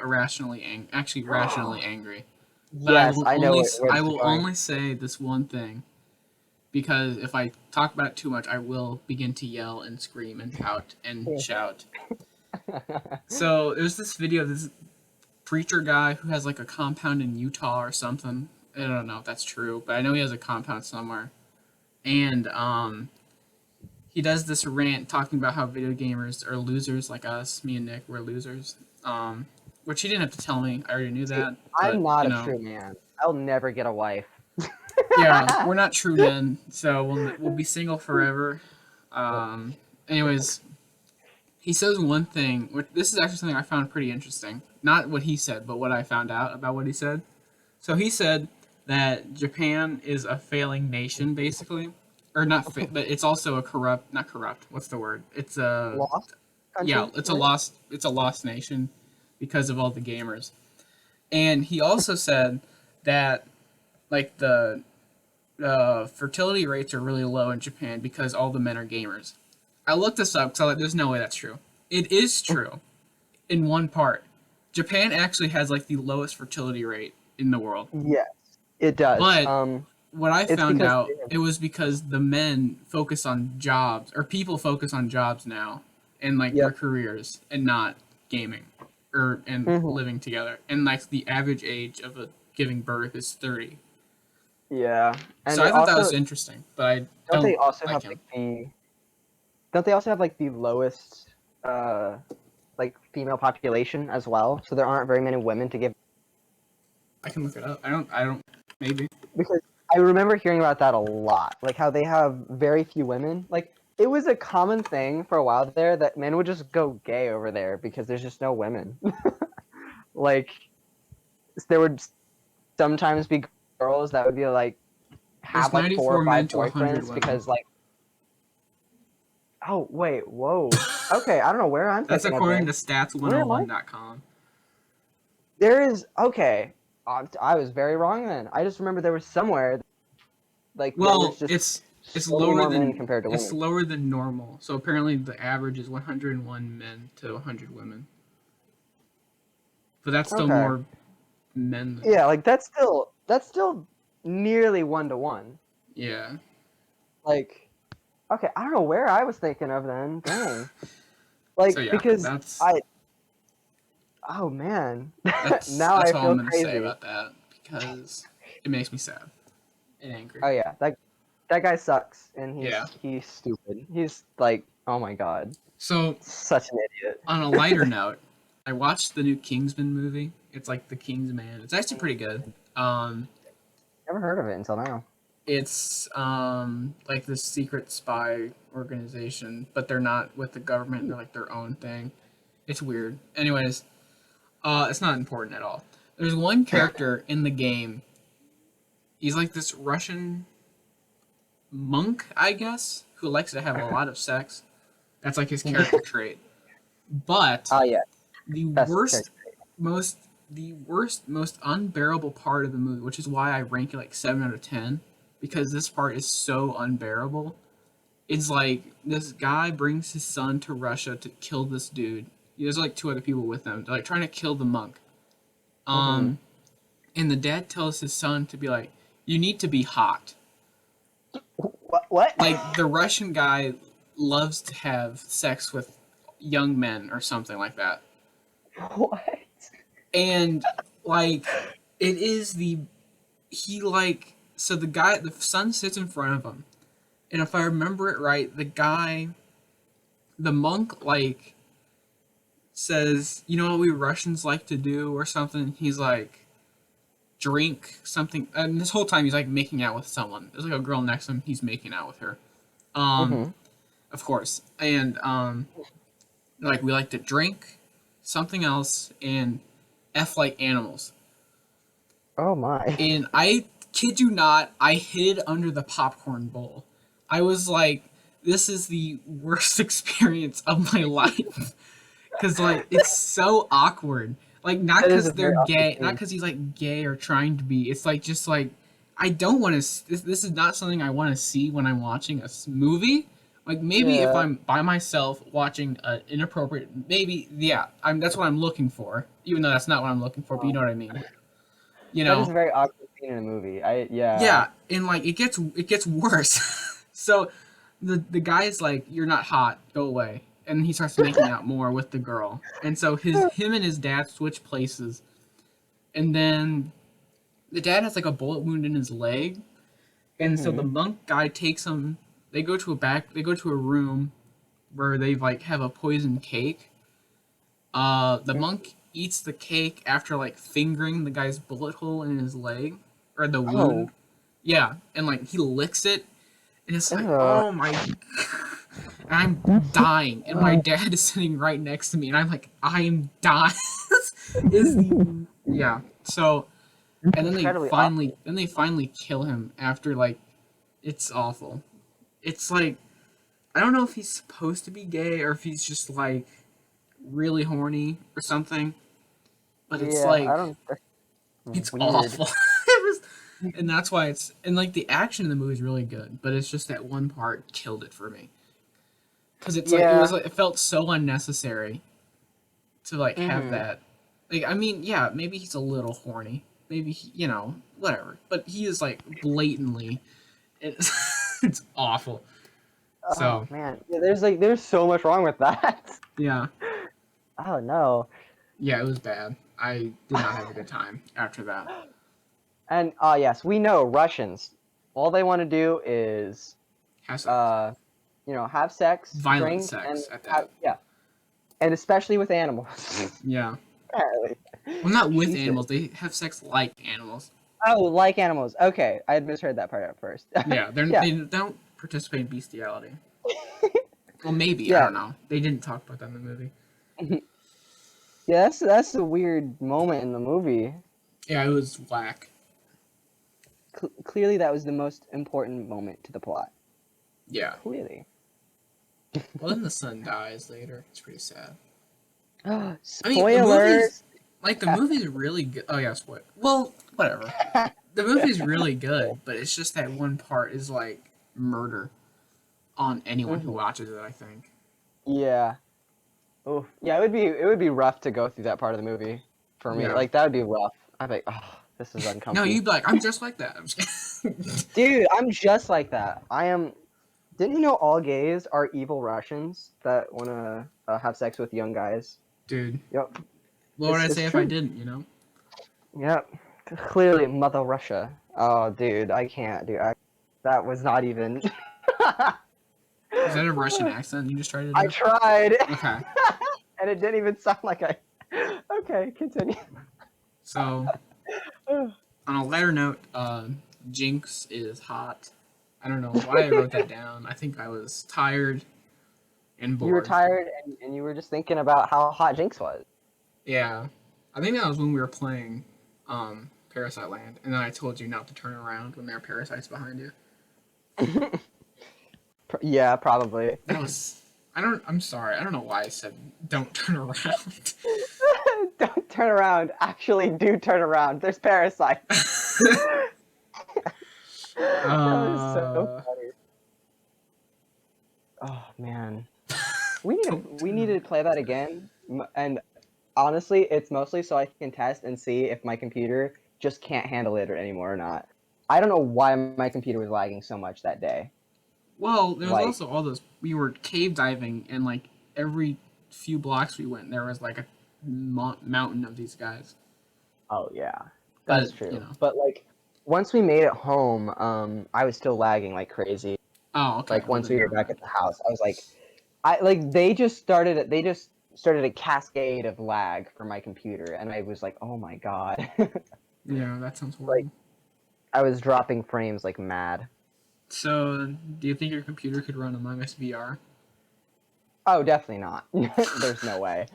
actually rationally angry. But Yes, I know where I this is will going. only say this one thing because if I talk about it too much, I will begin to yell and scream and pout and shout. So there's this video of this preacher guy who has like a compound in Utah or something. I don't know if that's true, but I know he has a compound somewhere. And he does this rant talking about how video gamers are losers like us. Me and Nick, we're losers. Which he didn't have to tell me. I already knew See, that. I'm But, not a true man. I'll never get a wife. yeah, we're not true men, so we'll be single forever. Um, anyways, he says one thing. Which, this is actually something I found pretty interesting. Not what he said, but what I found out about what he said. So he said that Japan is a failing nation, basically, or not, but it's also a corrupt, not corrupt. What's the word? It's a Lost yeah, country, it's a right? lost, it's a lost nation because of all the gamers. And he also said that like the fertility rates are really low in Japan because all the men are gamers. I looked this up because I was like, there's no way that's true. It is true in one part. Japan actually has like the lowest fertility rate in the world. Yes, it does. But what I It's found because out, it was because the men focus on jobs, or people focus on jobs now and like their yep. careers and not gaming or and Hmm. living together. And like the average age of a giving birth is 30. Yeah, and So it I thought that was also interesting, but I don't they don't also like have him. like the don't they also have like the lowest uh like female population as well? So there aren't very many women to give I can look it up. I don't maybe. because I remember hearing about that a lot. Like how they have very few women. Like it was a common thing for a while there that men would just go gay over there because there's just no women. Like there would sometimes be girls that would be like There's have like four or 94 men five to 100 boyfriends women. because like oh wait, whoa. Okay, I don't know where I'm That's thinking of according to then. Where am I? stats101.com. There is okay. I was very wrong then. I just remember there was somewhere like there was Well, just it's so many lower more men than compared to it's women. lower than normal. So apparently the average is 101 men to 100 women. But that's still Okay. more men than Yeah, like that's still nearly 1 to 1. yeah. Like okay, I don't know where I was thinking of then. Dang. So Like yeah, because that's I Oh man, That's now I all I'm feel gonna say crazy. about that because it makes me sad and angry. Oh yeah, that guy sucks, and Yeah. he's stupid. He's like, oh my god, So such an idiot. on a lighter note, I watched the new Kingsman movie. It's like the Kingsman. It's actually pretty good. Um, Never heard of it until now. it's like this secret spy organization, but they're not with the government. They're like their own thing. It's weird. Anyways, it's not important at all. There's one character in the game. He's like this Russian monk, I guess, who likes to have a lot of sex. That's like his character trait. But Oh yeah, the best worst, character. most most unbearable part of the movie, which is why I rank it like 7 out of 10, because this part is so unbearable. It's like this guy brings his son to Russia to kill this dude. There's like two other people with him. They're like trying to kill the monk. Mm-hmm. Um, and the dad tells his son to be like, "You need to be hot." What? Like the Russian guy loves to have sex with young men or something like that. What? And like it is the he like so the son sits in front of him. And if I remember it right, the monk like says, "You know what we Russians like to do," or something. He's like drink something, and this whole time he's like making out with someone. There's like a girl next to him, he's making out with her. Um Mm-hmm. of course. And like we like to drink something else and F like animals. Oh my. And I kid you not, I hid under the popcorn bowl. I was like, this is the worst experience of my life. Cause like it's so awkward. Like not That is because a very they're awkward gay, not scene. because he's like gay or trying to be. It's like just like I don't want to. This is not something I want to see when I'm watching a movie. Like maybe if Yeah. I'm by myself watching an inappropriate, maybe yeah, that's what I'm looking for. Even though that's not what I'm looking for, but you know what I mean. You That is know, a very awkward scene in a movie. Yeah. yeah, and like it gets worse. So the guy's like, "You're not hot, go away," and he starts making out more with the girl, and so him and his dad switch places, and then the dad has like a bullet wound in his leg, and so the Mm-hmm. monk guy takes him. They go to a room where they like have a poison cake. The monk eats the cake after like fingering the guy's bullet hole in his leg or the Oh. wound. Yeah, and like he licks it, and it's like, Uh, oh my, and I'm dying, and my dad is sitting right next to me, and I'm like, I am dying. Is the yeah. So, and incredibly awkward. then they finally kill him after like, it's awful. It's like I don't know if he's supposed to be gay or if he's just like really horny or something, but it's Yeah, I like don't. That's it's weird. awful. It was, and that's why it's and like the action in the movie is really good, but it's just that one part killed it for me because it's like Yeah. it felt so unnecessary to like have Mm-hmm. that. Like I mean, yeah, maybe he's a little horny, maybe whatever, but he is like blatantly it's it's awful. Oh So man, yeah, there's so much wrong with that. yeah, Oh no. yeah, it was bad. I did not have a good time after that. And yes, we know Russians. All they want to do is Has sex, uh have sex, violent drink, and sex at that. yeah, and especially with animals. Yeah. Apparently. Well, not with Jesus. animals. They have sex like animals. Oh, like animals. Okay, I had misheard that part at first. Yeah, Yeah, they don't participate in bestiality. Well, maybe I yeah, don't know. They didn't talk about that in the movie. yeah. That's a weird moment in the movie. Yeah, it was whack. Clearly, that was the most important moment to the plot. Yeah. Clearly. Well, then the son dies later. It's pretty sad. I mean, Spoilers. the movie's really good. Oh yeah, what? Well, whatever. The movie's really good, but it's just that one part is like murder on anyone who Mhm. watches it. I think. Yeah. Oh, yeah. It would be rough to go through that part of the movie for me. Yeah. Like that would be rough. I'd be like, oh, this is No, uncomfy. you'd be like, I'm just like that. I'm just kidding. Dude, I'm just like that. I am. Didn't you know all gays are evil Russians that want to have sex with young guys? Dude. Yep. What would I It's say if true. I didn't? You know. Yep. Clearly, Mother Russia. Oh, dude, I can't, dude. That was not even. Is that a Russian accent you just tried to I do? tried, Okay. and it didn't even sound like I. Okay, continue. So on a lighter note, Jinx is hot. I don't know why I wrote that down. I think I was tired and You were bored. tired, and you were just thinking about how hot Jinx was. Yeah, I think that was when we were playing Parasite Land, and then I told you not to turn around when there are parasites behind you. Yeah, probably. That was. I don't. I'm sorry. I don't know why I said don't turn around. Don't turn around. Actually, do turn around. There's parasites. That was so uh, funny. Oh man, we need to don't play that again. And honestly, it's mostly so I can test and see if my computer just can't handle it anymore or not. I don't know why my computer was lagging so much that day. Well, there was Like, also all those. We were cave diving, and like every few blocks we went, there was like a mountain of these guys. oh yeah, But that's true. you know. But like, once we made it home, I was still lagging like crazy. Oh, okay. Like Well, once then we were never back mind. at the house, I was like, I like they just started a cascade of lag for my computer, and I was like, oh my god, Yeah, that sounds like horrible. I was dropping frames like mad. So, do you think your computer could run Among Us VR? Oh, definitely not. There's no way.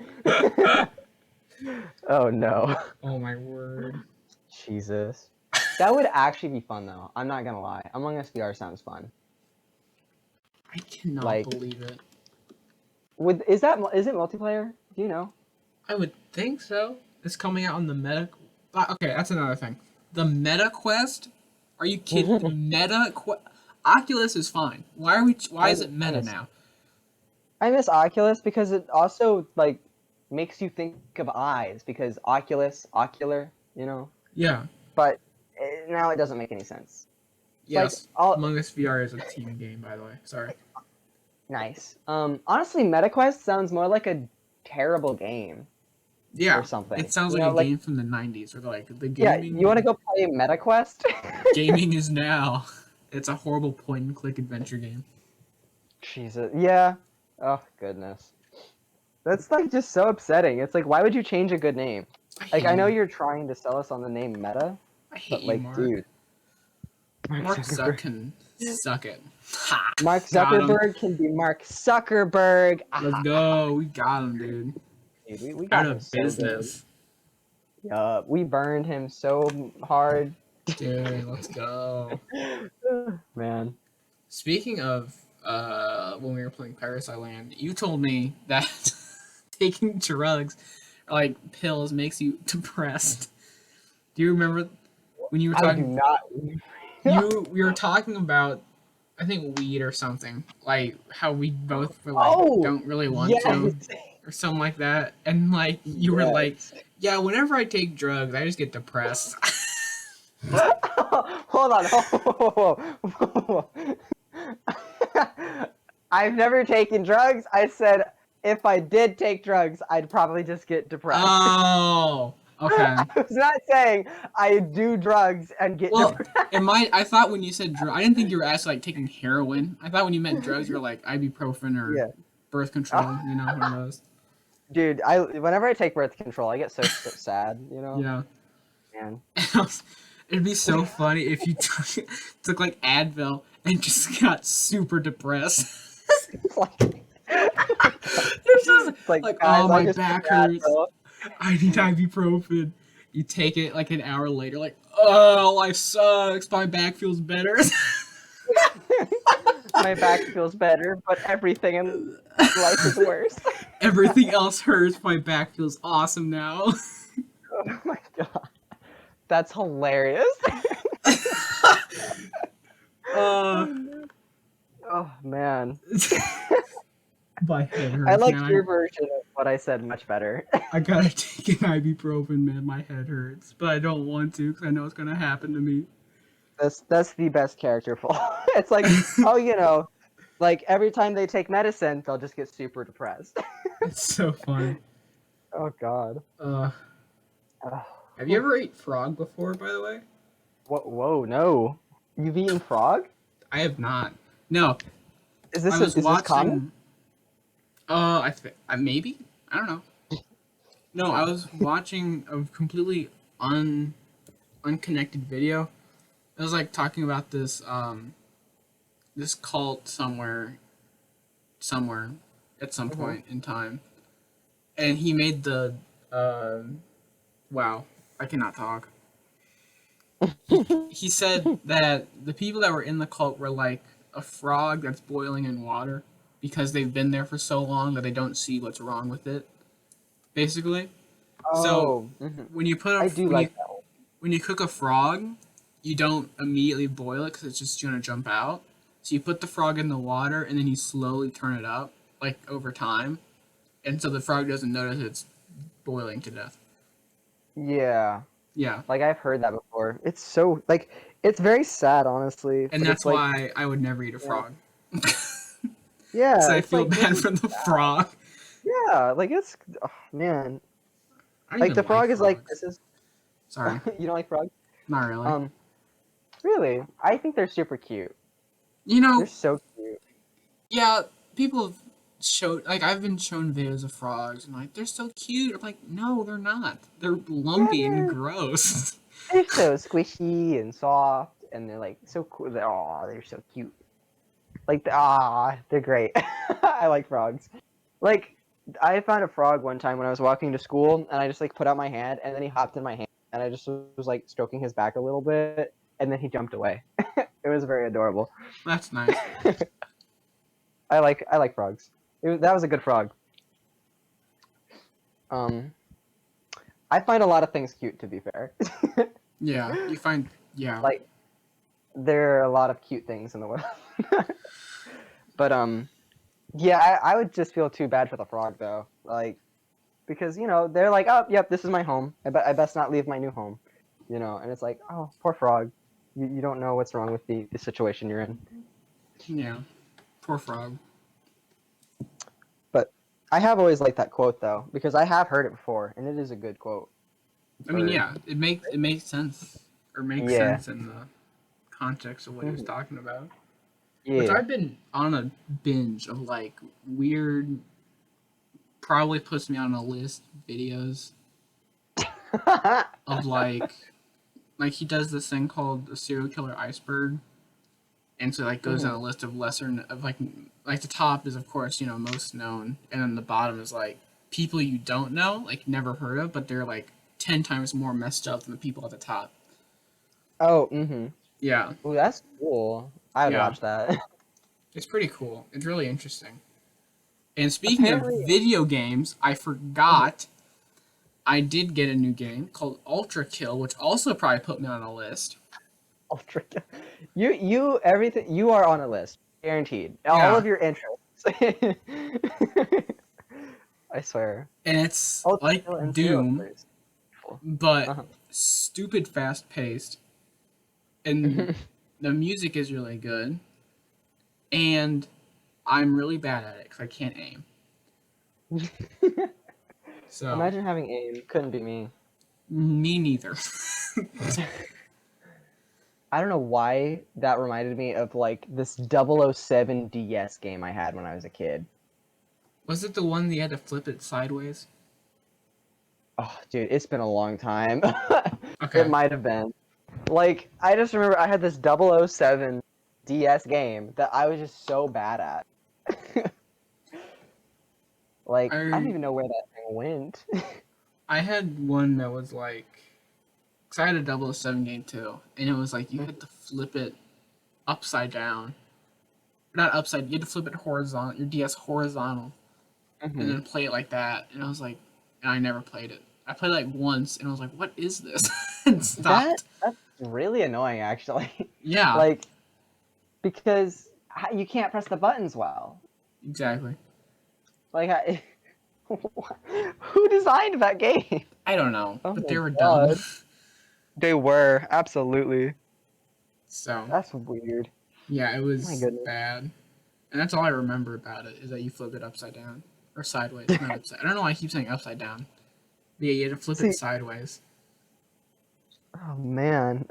Oh no. Oh my word! Jesus. That would actually be fun though. I'm not gonna lie. Among Us VR sounds fun. I cannot Like, believe it. is it multiplayer? Do you know? I would think so. It's coming out on the Meta. Okay, that's another thing. The Meta Quest. Are you kidding? The Meta Quest. Oculus is fine. Why are we? Why I is it I Meta miss now? I miss Oculus because it also like makes you think of eyes because ocular, you know. Yeah. But now it doesn't make any sense. It's like Yes. all Among Us VR is a team game, by the way. Sorry. nice. Honestly, MetaQuest sounds more like a terrible game or Yeah. something. It sounds You like know, a like game from the '90s, or like the yeah, you want to gaming. go play MetaQuest? Gaming is now. It's a horrible point-and-click adventure game. Jesus. Yeah. Oh goodness. That's like just so upsetting. It's like why would you change a good name? I Like hate I know you. you're trying to sell us on the name Meta, I hate but you, like Mark. dude, Mark Mark Zuck Zuckerberg. can suck it. Ha! Mark Got him. Zuckerberg can be Mark Zuckerberg. Let's go. We got him, dude. Dude, we Out got him of so good. business. Yup, we burned him so hard. Dude, let's go. Man. Speaking of when we were playing Parasite Land, you told me that taking drugs or like pills makes you depressed. Do you remember when you were I do talking not. we were talking about I think weed or something. Like how we both were like Oh, don't really want to yes. or something like that. And like you were like, Yes. yeah, whenever I take drugs, I just get depressed. Hold on. Whoa. I've never taken drugs. I said if I did take drugs, I'd probably just get depressed. Oh, okay. I was not saying I do drugs and get Well, depressed. I thought when you said drug, I didn't think you were actually like taking heroin. I thought when you meant drugs, you were like ibuprofen or Yeah. birth control. You know, one of those. Dude, whenever I take birth control, I get so sad, you know? Yeah. Man. It'd be so funny if you took like Advil and just got super depressed. It's like, There's just it's like like, guys, oh, I my just took back hurts. Advil. I need ibuprofen. You take it like an hour later, like, oh, life sucks. My back feels better. My back feels better, but everything in life is worse. Everything else hurts. My back feels awesome now. Oh my god. That's hilarious. uh, Oh man. my head I hurts, liked man. your version of what I said much better. I gotta take an ibuprofen, man. My head hurts, but I don't want to because I know it's gonna happen to me. That's the best character flaw. It's like, oh, like every time they take medicine, they'll just get super depressed. It's so funny. Oh God. Uh, Ugh. have you ever ate frog before, by the way? Whoa, no. You've eaten frog? I have not. No, Is I this was is this common? watching. Maybe I don't know. No, I Oh. was watching a completely unconnected video. It was like talking about this cult somewhere at some Hmm. point in time, and he made the wow, I cannot talk. He said that the people that were in the cult were like a frog that's boiling in water because they've been there for so long that they don't see what's wrong with it. Basically, so Oh, when you put a I do when you like that one. when you cook a frog, you don't immediately boil it because it's just gonna jump out. So you put the frog in the water and then you slowly turn it up like over time, and so the frog doesn't notice it's boiling to death. Yeah, Yeah, like I've heard that before. It's so like it's very sad, honestly, and but that's it's like why I would never eat a yeah, frog. Because yeah, I it's feel like this bad is for the frog. yeah, like it's oh, man, I don't like the even like frog is like frogs. this is Sorry, you don't like frogs? not really. Um, really, I think they're super cute. You They're know, so cute. yeah, people have showed like I've been shown videos of frogs and like they're so cute. I'm like, no, they're not. They're Yeah, lumpy and gross. they're so squishy and soft, and they're like so cool. They're so cute. Like they're great. I like frogs. Like I found a frog one time when I was walking to school, and I just like put out my hand, and then he hopped in my hand, and I just was like stroking his back a little bit, and then he jumped away. It was very adorable. That's nice. I like frogs. That was a good frog. Um, I find a lot of things cute, to be fair. Yeah, you find yeah. Like there are a lot of cute things in the world. But yeah, I would just feel too bad for the frog though. Like because they're like, oh, yep, this is my home. I best not leave my new home. And it's like, oh, poor frog. You don't know what's wrong with the situation you're in. Yeah, poor frog. But I have always liked that quote though, because I have heard it before, and it is a good quote. I mean, For yeah, it makes sense or makes yeah, sense in the context of what he was hmm talking about. Which yeah. I've been on a binge of like weird, probably puts me on a list videos of like he does this thing called the serial killer iceberg, and so like goes down hmm a list of lesser of like the top is of course most known, and then the bottom is like people you don't know like never heard of, but they're like 10 times more messed up than the people at the top. Oh, Yeah, Ooh, that's cool. I would yeah, watch that. it's pretty cool. It's really interesting. And speaking of Apparently, video games, I mhm. forgot I did get a new game called Ultra Kill, which also probably put me on a list. Ultra. You everything you are on a list, guaranteed. All Yeah, of your interests. I swear. and it's Ultra like kill and serial Doom, killers. Cool. but Uh-huh. stupid fast paced, and the music is really good, and I'm really bad at it because I can't aim. So, Imagine having aim. Couldn't be me. me neither. I don't know why that reminded me of like this 007 DS game I had when I was a kid. Was it the one that you had to flip it sideways? Oh, dude, it's been a long time. It Okay. might have been. Like, I just remember I had this 007 DS game that I was just so bad at. Like, I don't I even know where that thing went. I had one that was like, cause I had a 007 game too, and it was like you had to flip it upside down, not upside. You had to flip it horizontal, your DS horizontal, and Hmm. then play it like that. And I was like, and I never played it. I played it like once, and I was like, what is this? And stopped. That's really annoying, actually. Yeah, Like, because you can't press the buttons well. exactly. Like, who designed that game? I don't know, Oh but my they were dumb. god. They were, absolutely. So That's weird. yeah, it My was goodness. bad, and that's all I remember about it is that you flip it upside down or sideways, not upside. I don't know why I keep saying upside down. Yeah, you had to flip it See, sideways. oh man.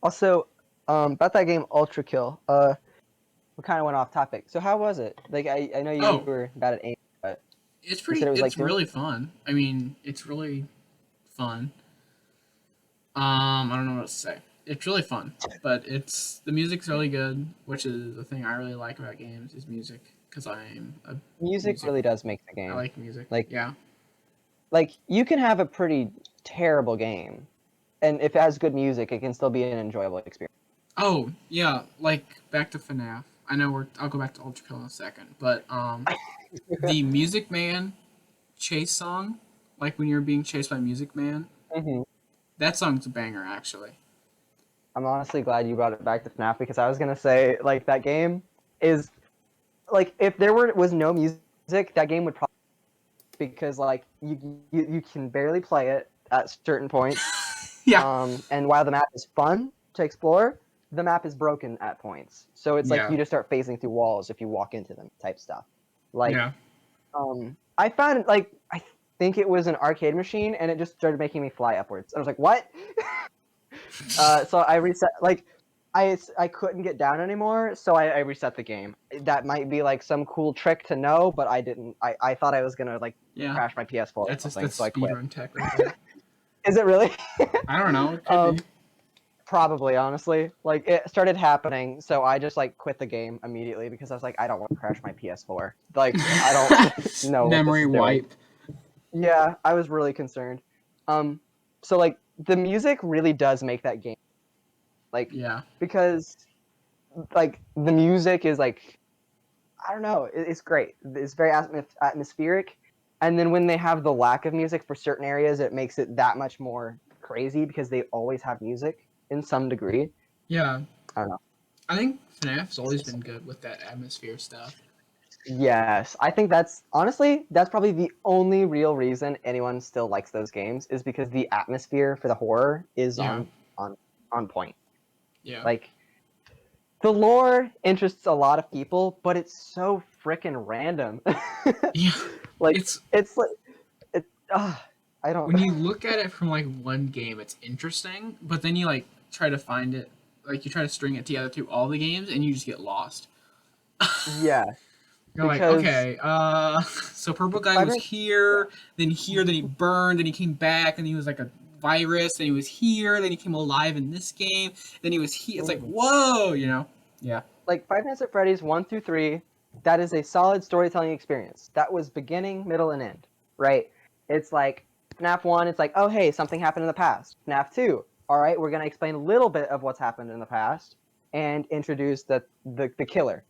Also, about that game Ultra Kill. We kind of went off topic. So how was it? Like, I know you Oh, were bad at aim, but it's you said it pretty. was like It's doing. really fun. I mean, it's really fun. I don't know what to say. It's really fun, but it's the music's really good, which is the thing I really like about games is music because I'm a Music music. really does make the I game. like music. Like, Yeah. you can have a pretty terrible game, and if it has good music, it can still be an enjoyable experience. Oh yeah, like back to FNAF. I know I'll go back to Ultra Kill in a second, but the Music Man chase song, like when you're being chased by Music Man, hmm that song's a banger actually. I'm honestly glad you brought it back to FNAF because I was gonna say like that game is like if there was no music, that game would probably because like you can barely play it at certain points. Yeah. And while the map is fun to explore, the map is broken at points. So it's like Yeah. you just start phasing through walls if you walk into them type stuff. Like Yeah. I found like I think it was an arcade machine and it just started making me fly upwards. I was like, what? So I reset like I couldn't get down anymore, so I reset the game. That might be like some cool trick to know, but I didn't. I thought I was gonna like Yeah. crash my PS4 or something, That's so I quit. speedrun tech right there. Is it really? I don't know. It could um, be. Probably, honestly. Like it started happening, so I just like quit the game immediately because I was like, I don't want to crash my PS4. Like I don't know what this Memory is doing. wipe. Yeah, I was really concerned. Um, so like the music really does make that game like Yeah. because like the music is like I don't know, it's great. It's very atmospheric, and then when they have the lack of music for certain areas, it makes it that much more crazy because they always have music in some degree. Yeah. I don't know. I think FNAF's always been good with that atmosphere stuff. Yes, I think that's honestly that's probably the only real reason anyone still likes those games is because the atmosphere for the horror is Yeah. on on point. Yeah. Like the lore interests a lot of people, but it's so freaking random. Yeah. Like It's it's like it. I don't. when you look at it from like one game, it's interesting, but then you like try to find it, like you try to string it together through all the games, and you just get lost. Yeah, You're like, because okay, so purple guy Five was Nights. here, then he burned, then he came back, and he was like a virus, then he was here, then he came alive in this game, then he was here. It's like, whoa, you know? Yeah. Like Five Nights at Freddy's 1 through 3, that is a solid storytelling experience. That was beginning, middle, and end. Right? It's like FNAF 1. It's like, oh hey, something happened in the past. FNAF 2. All right, we're gonna explain a little bit of what's happened in the past and introduce the killer.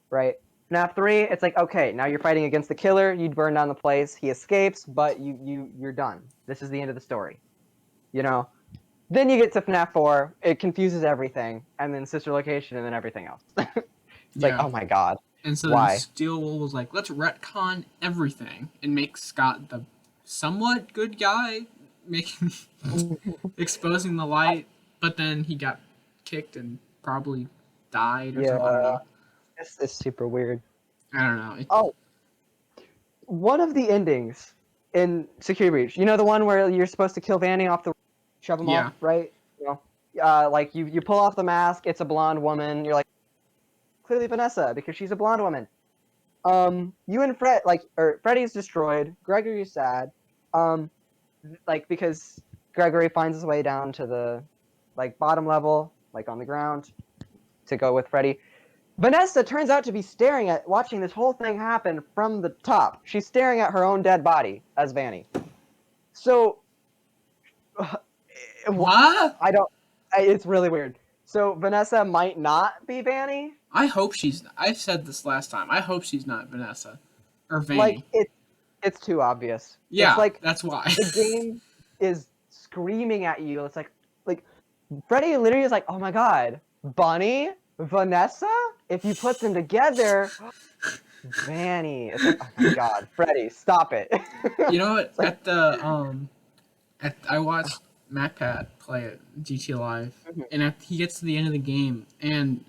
Right? FNAF 3, it's like, okay, now you're fighting against the killer, you burn down the place, he escapes, but you're done. This is the end of the story. You know? Then you get to FNAF 4, it confuses everything, and then Sister Location, and then everything else. It's like, Yeah. oh my god, And so then why? Steelwool was like, let's retcon everything and make Scott the somewhat good guy, making exposing the light, but then he got kicked and probably died or Yeah, something. I don't know. it's super weird. I don't know. Oh, one of the endings in Security Breach, you know the one where you're supposed to kill Vanny off the shove him off, Yeah. right? You know, like you pull off the mask, it's a blonde woman. You're like, clearly Vanessa because she's a blonde woman. You and Fred, like, or Freddy's destroyed. Gregory's sad. Um, like because Gregory finds his way down to the like bottom level, like on the ground, to go with Freddy. Vanessa turns out to be watching this whole thing happen from the top. She's staring at her own dead body as Vanny. So, What? I don't. It's really weird. So Vanessa might not be Vanny. I hope she's. I said this last time. I hope she's not Vanessa or Like Vanny. it's too obvious. It's Yeah, like that's why. the game is screaming at you. It's like Freddy literally is like, oh my god, Bunny, Vanessa. If you put them together, Vanny. It's like, oh my god, Freddy, stop it. You know what? It's like, I watched MacPat play it GT Live, mhm, and he gets to the end of the game, and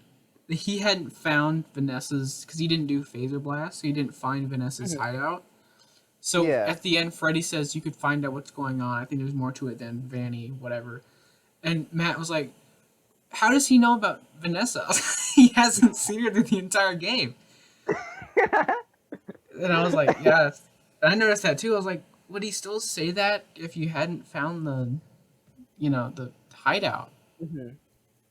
he hadn't found Vanessa's because he didn't do Phaser Blast, so he didn't find Vanessa's mhm. hideout. So Yeah. at the end, Freddy says you could find out what's going on. I think there's more to it than Vanny, whatever. And Matt was like, how does he know about Vanessa? He hasn't seen her through the entire game. And I was like, yeah. And I noticed that too. I was like, would he still say that if you hadn't found the hideout? hmm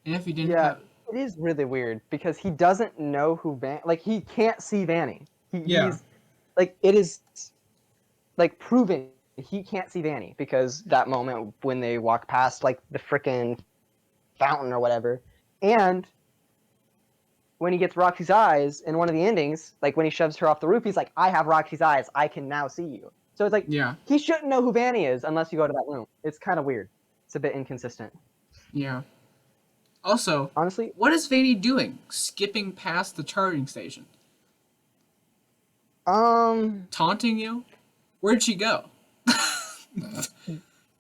And if you didn't Yeah, have. it is really weird because he doesn't know who like he can't see Vanny. Yeah. He's like it is like proven he can't see Vanny because that moment when they walk past like the frickin' fountain or whatever, and when he gets Roxy's eyes in one of the endings, like when he shoves her off the roof, he's like, "I have Roxy's eyes. I can now see you." So it's like Yeah. he shouldn't know who Vanny is unless you go to that room. It's kind of weird. It's a bit inconsistent, Yeah. Also, honestly. what is Vanny doing? Skipping past the charging station? Um, Taunting you? Where'd she go?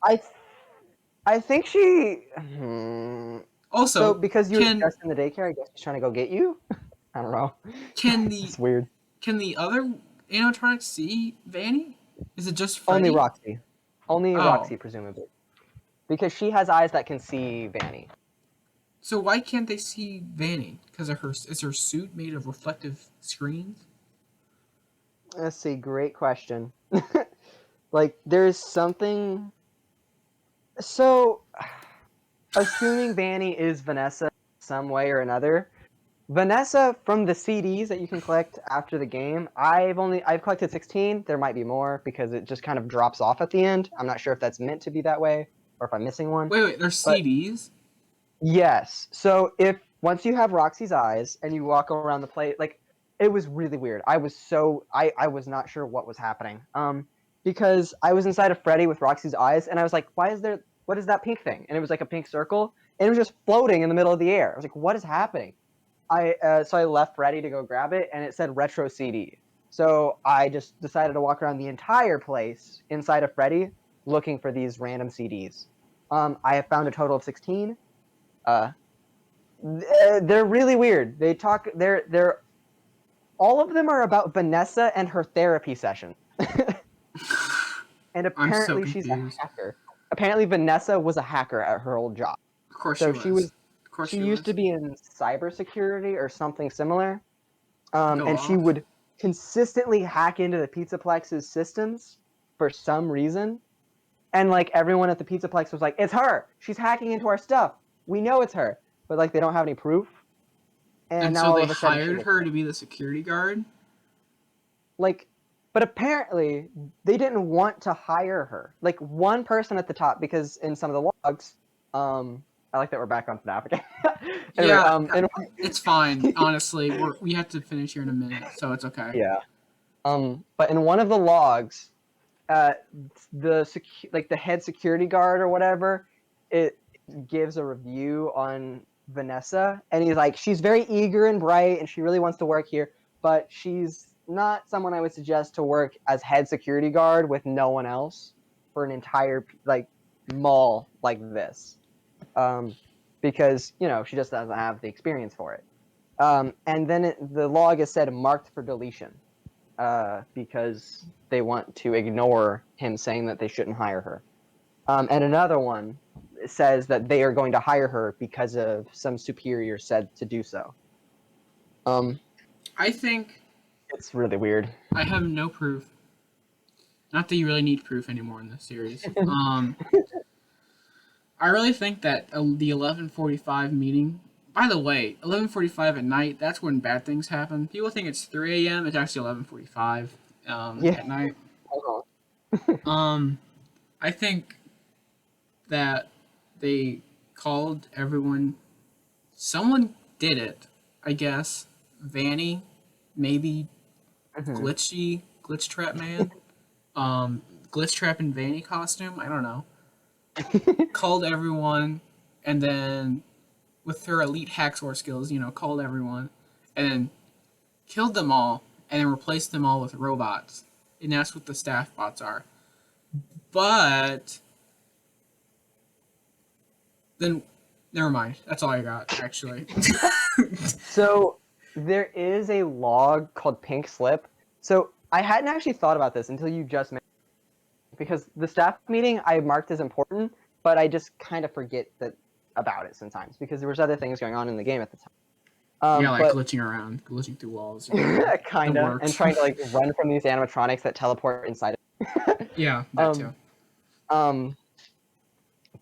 I I think she. So Also, because you were can just in the daycare, I guess she's trying to go get you. I don't know. can the It's weird. can the other animatronics see Vanny? Is it just Only Freddy? Roxy. Only Oh, Roxy, presumably, because she has eyes that can see Vanny. so why can't they see Vanny? Because of her is her suit made of reflective screens? Let's see. Great question. Like, there's something. So, assuming Vanny is Vanessa some way or another, Vanessa from the CDs that you can collect after the game, I've collected 16. There might be more because it just kind of drops off at the end. I'm not sure if that's meant to be that way or if I'm missing one. Wait, they're But CDs. yes. So if once you have Roxy's eyes and you walk around the plate, like it was really weird. I was not sure what was happening. Because I was inside of Freddy with Roxy's eyes and I was like, what is that pink thing? And it was like a pink circle and it was just floating in the middle of the air. I was like, what is happening? So I left Freddy to go grab it and it said retro CD. So I just decided to walk around the entire place inside of Freddy looking for these random CDs. I have found a total of 16. Uh, they're really weird. They're all of them are about Vanessa and her therapy session. And I'm so apparently she's a confused. hacker. Apparently Vanessa was a hacker at her old job. Of course she So was. Of course she she used to was. be in cybersecurity or something similar. Go And she off. would consistently hack into the Pizzaplex's systems for some reason. And like everyone at the Pizzaplex was like, "It's her. She's hacking into our stuff. We know it's her." But like they don't have any proof. And And now so all they of a sudden she hired was her to be the security guard. like, but apparently they didn't want to hire her. Like one person at the top, because in some of the logs, I like that we're back on FNAF again. Anyway, Yeah, it's fine. Honestly, we have to finish here in a minute, so it's okay. yeah. But in one of the logs, uh, like the head security guard or whatever, it gives a review on Vanessa, and he's like, she's very eager and bright, and she really wants to work here, but she's not someone I would suggest to work as head security guard with no one else for an entire like mall like this, because she just doesn't have the experience for it. And then the log is said marked for deletion because they want to ignore him saying that they shouldn't hire her. And another one says that they are going to hire her because of some superior said to do so. I think It's really weird. I have no proof. Not that you really need proof anymore in this series. I really think that the 11:45 meeting. By the way, 11:45 at night. That's when bad things happen. People think it's 3 a.m. It's actually 11:45 Yeah. at night. Hold Um, I think that they called everyone. Someone did it, I guess. Vanny, maybe on. Glitch Trap Man, Glitch Trap and Vanny costume. I don't know. Called everyone, and then with her elite hacksaw skills, called everyone, and then killed them all, and then replaced them all with robots. And that's what the staff bots are. But then, never mind. That's all I got, actually. So there is a log called Pink Slip. So I hadn't actually thought about this until you just mentioned it, because the staff meeting I marked as important, but I just kind of forget about it sometimes because there was other things going on in the game at the time. Yeah, like But glitching around, glitching through walls. The kinda, and works. trying to like run from these animatronics that teleport inside. Yeah, that too. um, um,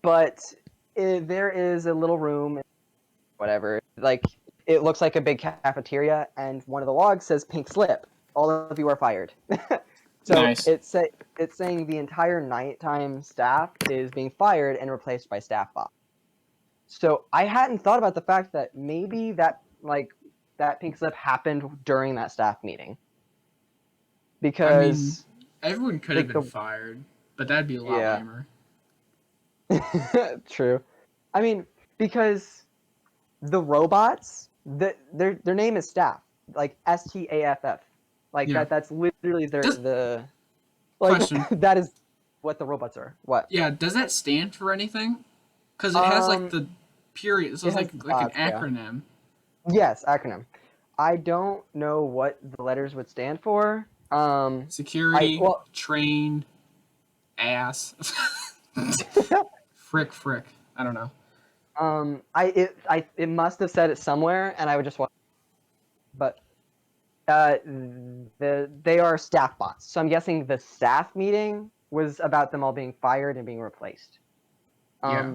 but there is a little room, whatever. Like it looks like a big cafeteria, and one of the logs says "pink slip." All of you are fired. So Nice. it's saying the entire nighttime staff is being fired and replaced by staff bots. So I hadn't thought about the fact that maybe that pink slip happened during that staff meeting, I mean, because everyone could have like been fired, but that'd be a lot yeah. lamer. True. I mean, because the robots, their name is staff, like STAFF, like Yeah. that's literally Does the like question? that is what the robots are. What? Yeah, does that stand for anything? Because it has like Um, the period, so it it's has like an dots, yeah. acronym. Yes, acronym. I don't know what the letters would stand for. I Security, well, train, ass, frick. I don't know. it must have said it somewhere, and I would just watch. But they are staff bots, so I'm guessing the staff meeting was about them all being fired and being replaced. Yeah.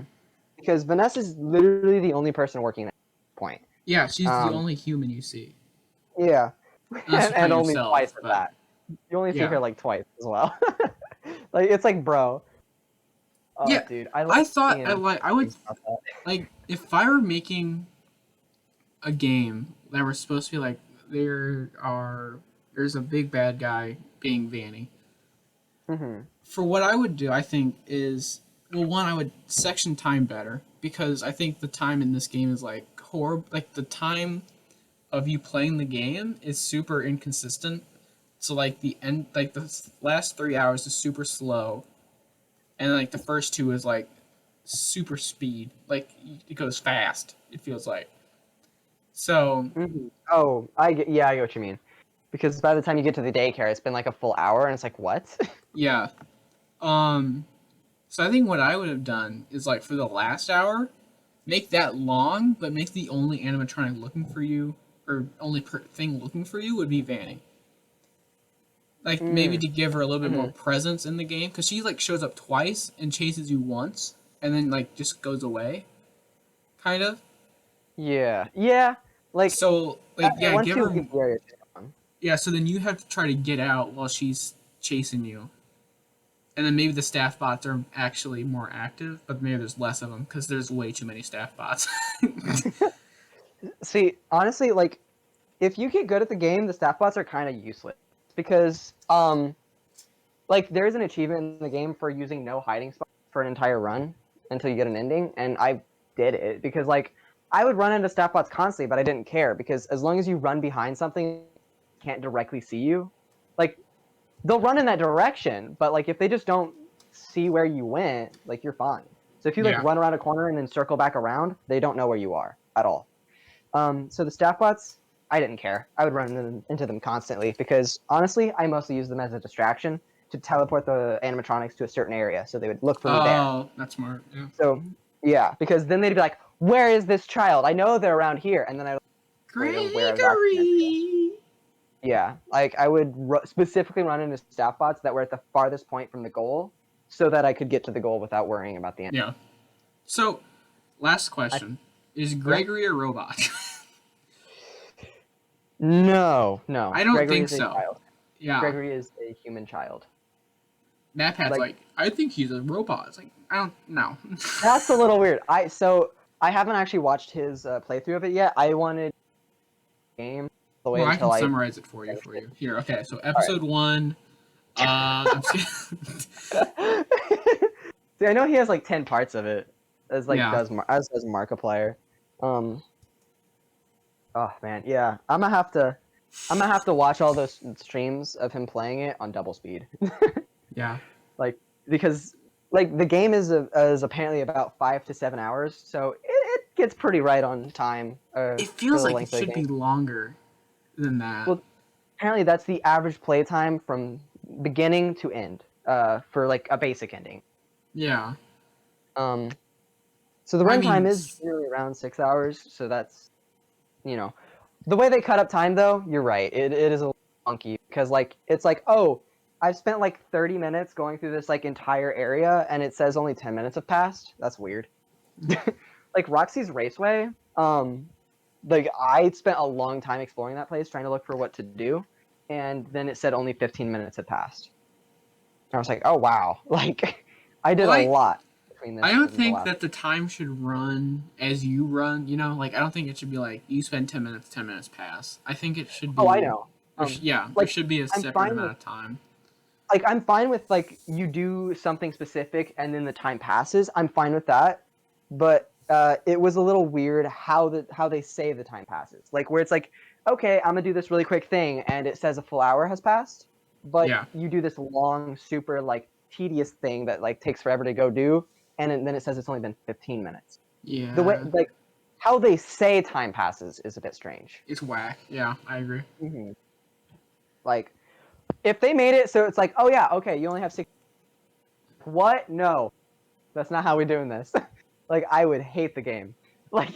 Because Vanessa's literally the only person working at that point. Yeah, she's the Um, only human you see. yeah, Unless you count and only twice yourself, of but that. You only see yeah. her like twice as well. Like it's like, bro. Oh, Yeah, dude, I I like thought seeing I would things about that. like if I were making a game that were supposed to be like there's a big bad guy being Vanny. Mm-hmm. For what I would do, I think is well, one I would section time better because I think the time in this game is like horrible. Like the time of you playing the game is super inconsistent. So like the end, like the last 3 hours is super slow, and like the first two is like super speed. Like it goes fast. It feels like so. Mm-hmm. Oh, I get what you mean. Because by the time you get to the daycare, it's been like a full hour, and it's like, what? Yeah. Um. So I think what I would have done is like for the last hour, make that long, but make the only animatronic looking for you or only thing looking for you would be Vanny. Like maybe Mm. to give her a little bit more Mm-hmm. presence in the game because she like shows up twice and chases you once and then like just goes away, kind of. Yeah, yeah. Like So like yeah, once give you her leave the area, it's gone. yeah. So then you have to try to get out while she's chasing you, and then maybe the staff bots are actually more active, but maybe there's less of them because there's way too many staff bots. See, honestly, like if you get good at the game, the staff bots are kind of useless because like there's an achievement in the game for using no hiding spot for an entire run until you get an ending, and I did it because like I would run into staff bots constantly, but I didn't care because as long as you run behind something, can't directly see you, like they'll run in that direction, but like if they just don't see where you went, like you're fine. So if you like Yeah. run around a corner and then circle back around, they don't know where you are at all. So the staff bots, I didn't care. I would run into them constantly because honestly, I mostly use them as a distraction to teleport the animatronics to a certain area, so they would look for me there. Oh, that's smart. Yeah. So yeah, because then they'd be like, "Where is this child? I know they're around here," and then I later where I was actually meant to go. Gregory. Yeah, like I would specifically run into staff bots that were at the farthest point from the goal, so that I could get to the goal without worrying about the end. Yeah. So, last I, question: is yeah. Gregory a robot? No, no. I don't Gregory think is a so. child. Yeah. Gregory is a human child. MapPad's Like like, I think he's a robot. It's like, I don't know. that's a little weird. I haven't actually watched his playthrough of it yet. I wanted the game all the way Well, I until can I summarize it for finished it. you. Here, okay. So All right. episode one. I'm just See, I know he has like 10 parts of it, as like yeah. as does Markiplier. Um, oh man, yeah, I'm gonna have to watch all those streams of him playing it on double speed, Yeah. like because like the game is apparently about 5 to 7 hours, so it gets pretty right on time It for feels the like it length of the should be game. longer than that. Well, apparently that's the average playtime from beginning to end, for like a basic ending. Yeah. Um, so the I runtime mean, is generally around 6 hours. So that's, you know, the way they cut up time though. You're right. It is a little funky because like it's like, oh, I've spent like 30 minutes going through this like entire area, and it says only 10 minutes have passed. That's weird. Like Roxy's Raceway. Like I spent a long time exploring that place trying to look for what to do, and then it said only 15 minutes had passed. And I was like, oh wow, like I did well, a lot between I this don't and the think last. that the time should run as you run. You know, like I don't think it should be like you spend 10 minutes, 10 minutes pass. I think it should Oh, I be know. there Like should be a I'm separate fine amount with of time. I'm fine with like you do something specific and then the time passes. I'm fine with that, but it was a little weird how they say the time passes. Like where it's like, okay, I'm gonna do this really quick thing, and it says a full hour has passed, but Yeah. you do this long, super like tedious thing that like takes forever to go do, and then it says it's only been 15 minutes. The way Yeah. like how they say time passes is a bit strange. It's whack. Yeah, I agree. Mm-hmm. Like if they made it so it's like, oh yeah, okay, you only have 6. What? No, that's not how we're doing this. Like I would hate the game. Like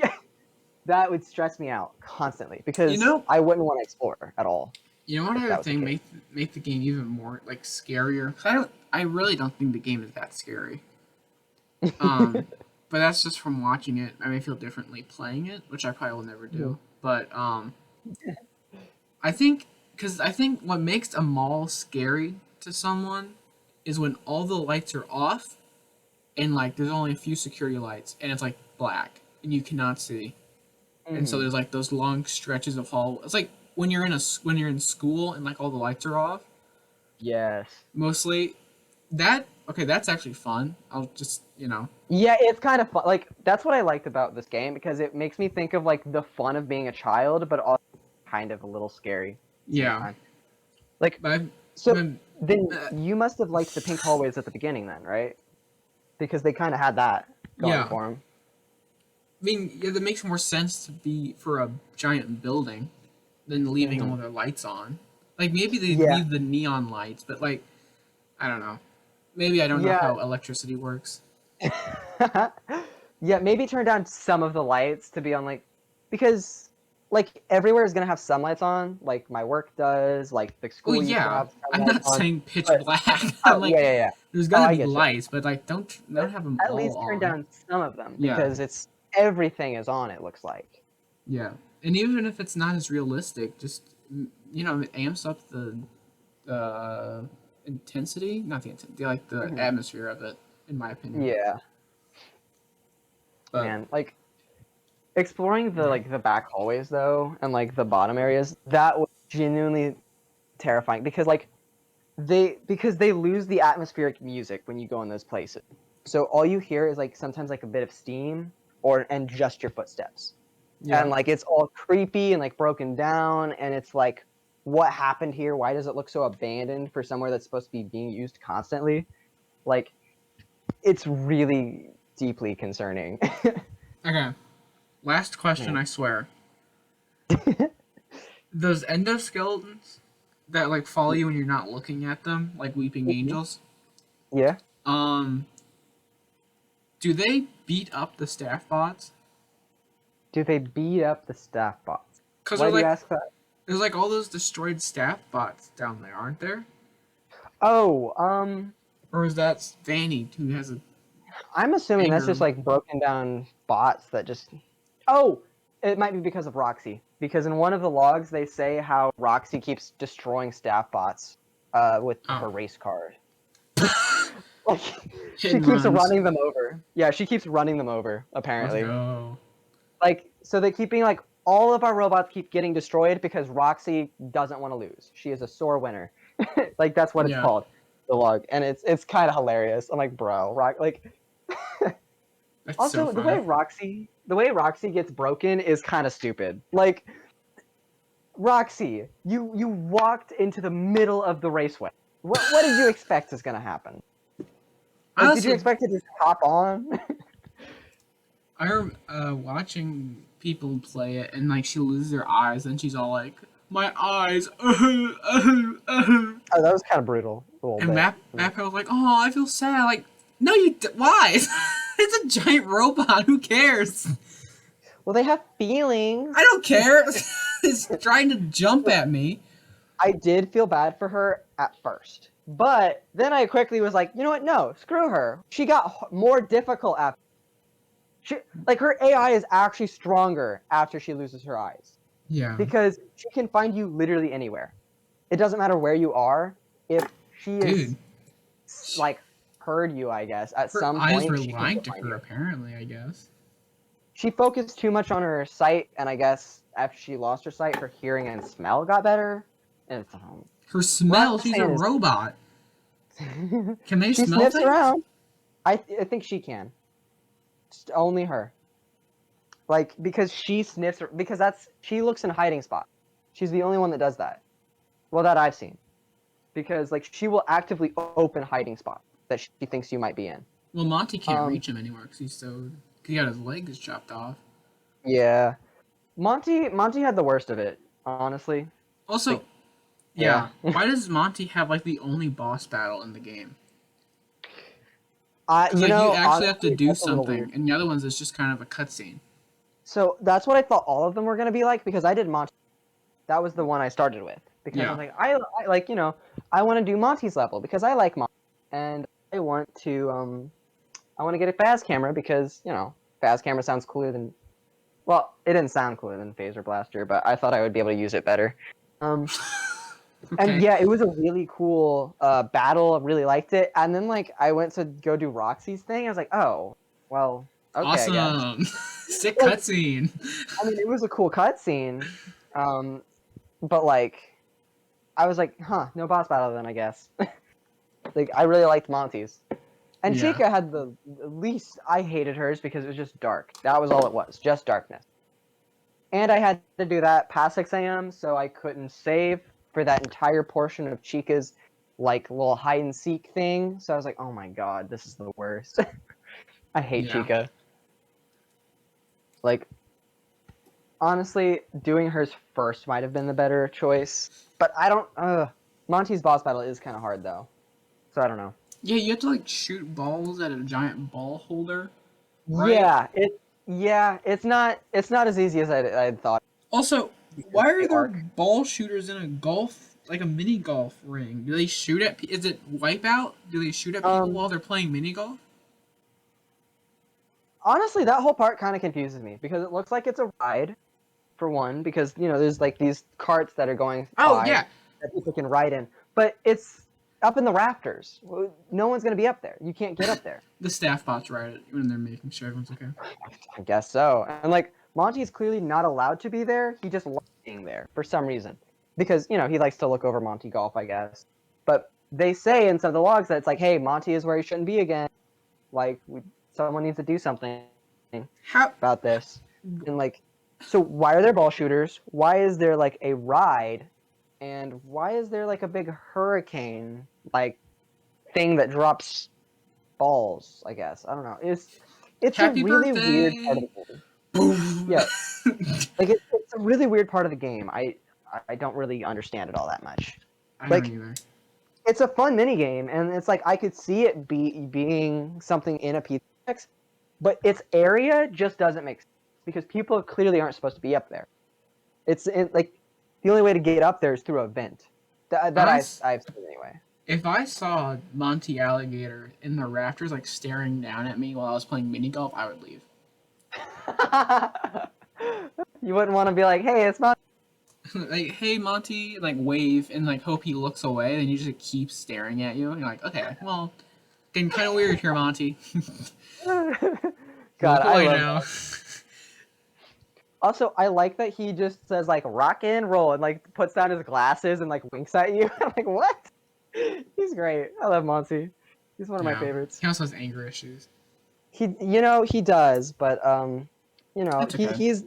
that would stress me out constantly You because know, I wouldn't want to explore at all you know what if other that was the thing case. make the game even more like scarier? 'Cause I really don't think the game is that scary. Um, but that's just from watching it. I may feel differently playing it, which I probably will never do. But I think because I think what makes a mall scary to someone is when all the lights are off and like there's only a few security lights and it's like black and you cannot see. And so Mm-hmm. there's like those long stretches of hall. It's like when you're when you're in school and like all the lights are off. Yes. Mostly that okay, that's actually fun. I'll just Yeah, it's kind of fun. Like that's what I liked about this game because it makes me think of like the fun of being a child, but also kind of a little scary at the same yeah. time. Like But I've, so, been, then you must have liked the pink hallways at the beginning, then, right? Because they kind of had that going yeah. for them. I mean, yeah, that makes more sense to be for a giant building than leaving Mm-hmm. all their lights on. Like maybe they Yeah. leave the neon lights, but like I don't know. Maybe I don't know Yeah. how electricity works. Yeah, maybe turn down some of the lights to be on like because like everywhere is gonna have some lights on, like my work does, like the Oh school used to yeah, have some I'm lights not on. saying pitch But black. oh I'm like, yeah, yeah, yeah. there's Oh, gonna I be get you. lights, but like don't But have them at all least turn on. down some of them Yeah, because it's everything is on, it looks like. yeah. And even if it's not as realistic, just it amps up the intensity, not the intensity, like the Hmm. atmosphere of it, in my opinion. Yeah, But man. Like exploring the back hallways though and like the bottom areas, that was genuinely terrifying because like they lose the atmospheric music when you go in those places. So all you hear is like sometimes like a bit of steam and just your footsteps. yeah, And like it's all creepy and like broken down and it's like what happened here? Why does it look so abandoned for somewhere that's supposed to be being used constantly? Like it's really deeply concerning. okay. Last question, Man. I swear. Those endoskeletons that like follow you when you're not looking at them, like weeping angels. Yeah. Um, do they beat up the staff bots? Do they beat up the staff bots? Cause Why do you ask that? there's like all those destroyed staff bots down there, aren't there? Oh, Or is that Vanny who has a I'm assuming that's just anger? like broken down bots that just. Oh, it might be because of Roxy. Because in one of the logs they say how Roxy keeps destroying staff bots, with Oh, her race card. Like hit she and keeps runs. running them over. Yeah, she keeps running them over. Let's Apparently, go. like so they keep being like all of our robots keep getting destroyed because Roxy doesn't want to lose. She is a sore winner. Like that's what it's Yeah, called, the log, and it's kind of hilarious. I'm like, bro, like. that's so Also, funny. the way Roxy gets broken is kind of stupid. Like Roxy, you walked into the middle of the raceway. What did you expect is gonna happen? Like, did you Honestly, expect to just hop on? I watching people play it and like she loses her eyes and she's all like, my eyes. Oh, that was kind of brutal a little And bit. Map was like, oh, I feel sad. Like, no, why? It's a giant robot. Who cares? Well, they have feelings. I don't care. It's trying to jump at me. I did feel bad for her at first, but then I quickly was like, you know what? No, screw her. She got more difficult after. Like her AI is actually stronger after she loses her eyes Yeah. because she can find you literally anywhere. It doesn't matter where you are. If she is Dude. like heard you, I guess at Her some eyes point were she can lying go to find her, you. apparently, I guess. She focused too much on her sight, and I guess after she lost her sight, her hearing and smell got better. And Her what smell, I'm she's a saying is, robot. Can they she smell sniffs things? around. I think she can. Just only her. Like because she sniffs because she looks in hiding spots. She's the only one that does that. Well, that I've seen. Because like she will actively open hiding spots that she thinks you might be in. Well, Monty can't reach him anymore because he got his legs chopped off. Yeah. Monty had the worst of it, honestly. Also, Like, yeah. Why does Monty have like the only boss battle in the game? Because you like know, you actually have to honestly, do that's a little weird. something, and the other ones is just kind of a cutscene. So that's what I thought all of them were gonna be like because I did Monty. That was the one I started with because Yeah. I'm like I like I want to do Monty's level because I like Monty and I want to get a Faz camera because Faz camera sounds cooler than it didn't sound cooler than Phaser Blaster, but I thought I would be able to use it better. Okay. And yeah, it was a really cool battle. I really liked it. And then like I went to go do Roxy's thing. I was like, oh, well, okay, I guess. Awesome. Sick Like, cutscene. I mean, it was a cool cutscene, but like, I was like, huh, no boss battle then, I guess. Like, I really liked Monty's. And Yeah. Chica had the least. I hated hers because it was just dark. That was all it was, just darkness. And I had to do that past 6 a.m., so I couldn't save for that entire portion of Chica's like little hide and seek thing. So I was like, oh my god, this is the worst. I hate Yeah. Chica. Like, honestly, doing hers first might have been the better choice. But I don't. Monty's boss battle is kind of hard though, so I don't know. Yeah, you have to like shoot balls at a giant ball holder, right? It's not as easy as I thought. Also, Because why the are there arc. ball shooters in a golf, like a mini golf ring? Do they shoot at? Is it Wipeout? Do they shoot at people while they're playing mini golf? Honestly, that whole part kind of confuses me because it looks like it's a ride, for one, because there's like these carts that are going Oh by yeah, that people can ride in, but it's up in the rafters. No one's gonna be up there. You can't get up there. the staff bots ride it when they're making sure everyone's okay. I guess so. And like Monty's clearly not allowed to be there. He just likes being there for some reason because he likes to look over Monty Golf, I guess. But they say in some of the logs that it's like, hey, Monty is where he shouldn't be again. Like someone needs to do something How? about this. And like, so why are there ball shooters? Why is there like a ride? And why is there like a big hurricane like thing that drops balls? I guess I don't know. It's a Happy really weird part of birthday! the game. Boom. Yeah, like it's a really weird part of the game. I don't really understand it all that much. I Like don't either. it's a fun mini game, and it's like I could see it being something in a pizza box, but its area just doesn't make sense because people clearly aren't supposed to be up there. Like the only way to get up there is through a vent. That I've seen anyway. If I saw Monty Alligator in the rafters, like staring down at me while I was playing mini golf, I would leave. You wouldn't want to be like, hey, it's not. Like, hey Monty, like wave and like hope he looks away, then you just keep staring at you. And you're like, okay, well, getting kind of weird here, Monty. God, Look I away love now. that. Also, I like that he just says like rock and roll and like puts down his glasses and like winks at you. I'm like, what? He's great. I love Monty. He's one of my favorites. He also has anger issues. He does, but That's okay. he's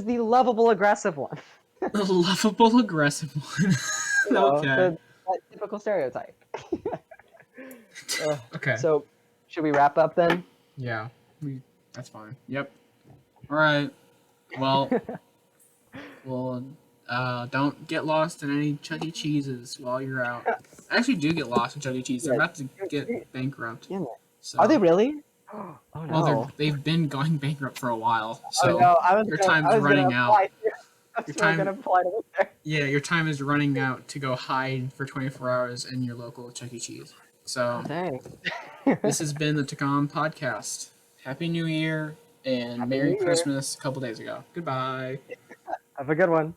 the lovable aggressive one. The lovable aggressive one. Okay. That typical stereotype. Okay. So, should we wrap up then? Yeah. That's fine. Yep. All right. Well, Don't get lost in any Chuck E. Cheeses while you're out. I actually do get lost in Chuck E. Cheese. They're Yeah, about to get bankrupt. damn it. So, Are they really? Oh well, no. they've been going bankrupt for a while. Oh So no, your time's I was gonna running out. apply. I Your was gonna time, apply to look there. yeah, your time is running out to go hide for 24 hours in your local Chuck E. Cheese. So Oh, dang. this has been the TGOM podcast. Happy New Year and Happy Merry New Year. Christmas a couple days ago. Goodbye. Have a good one.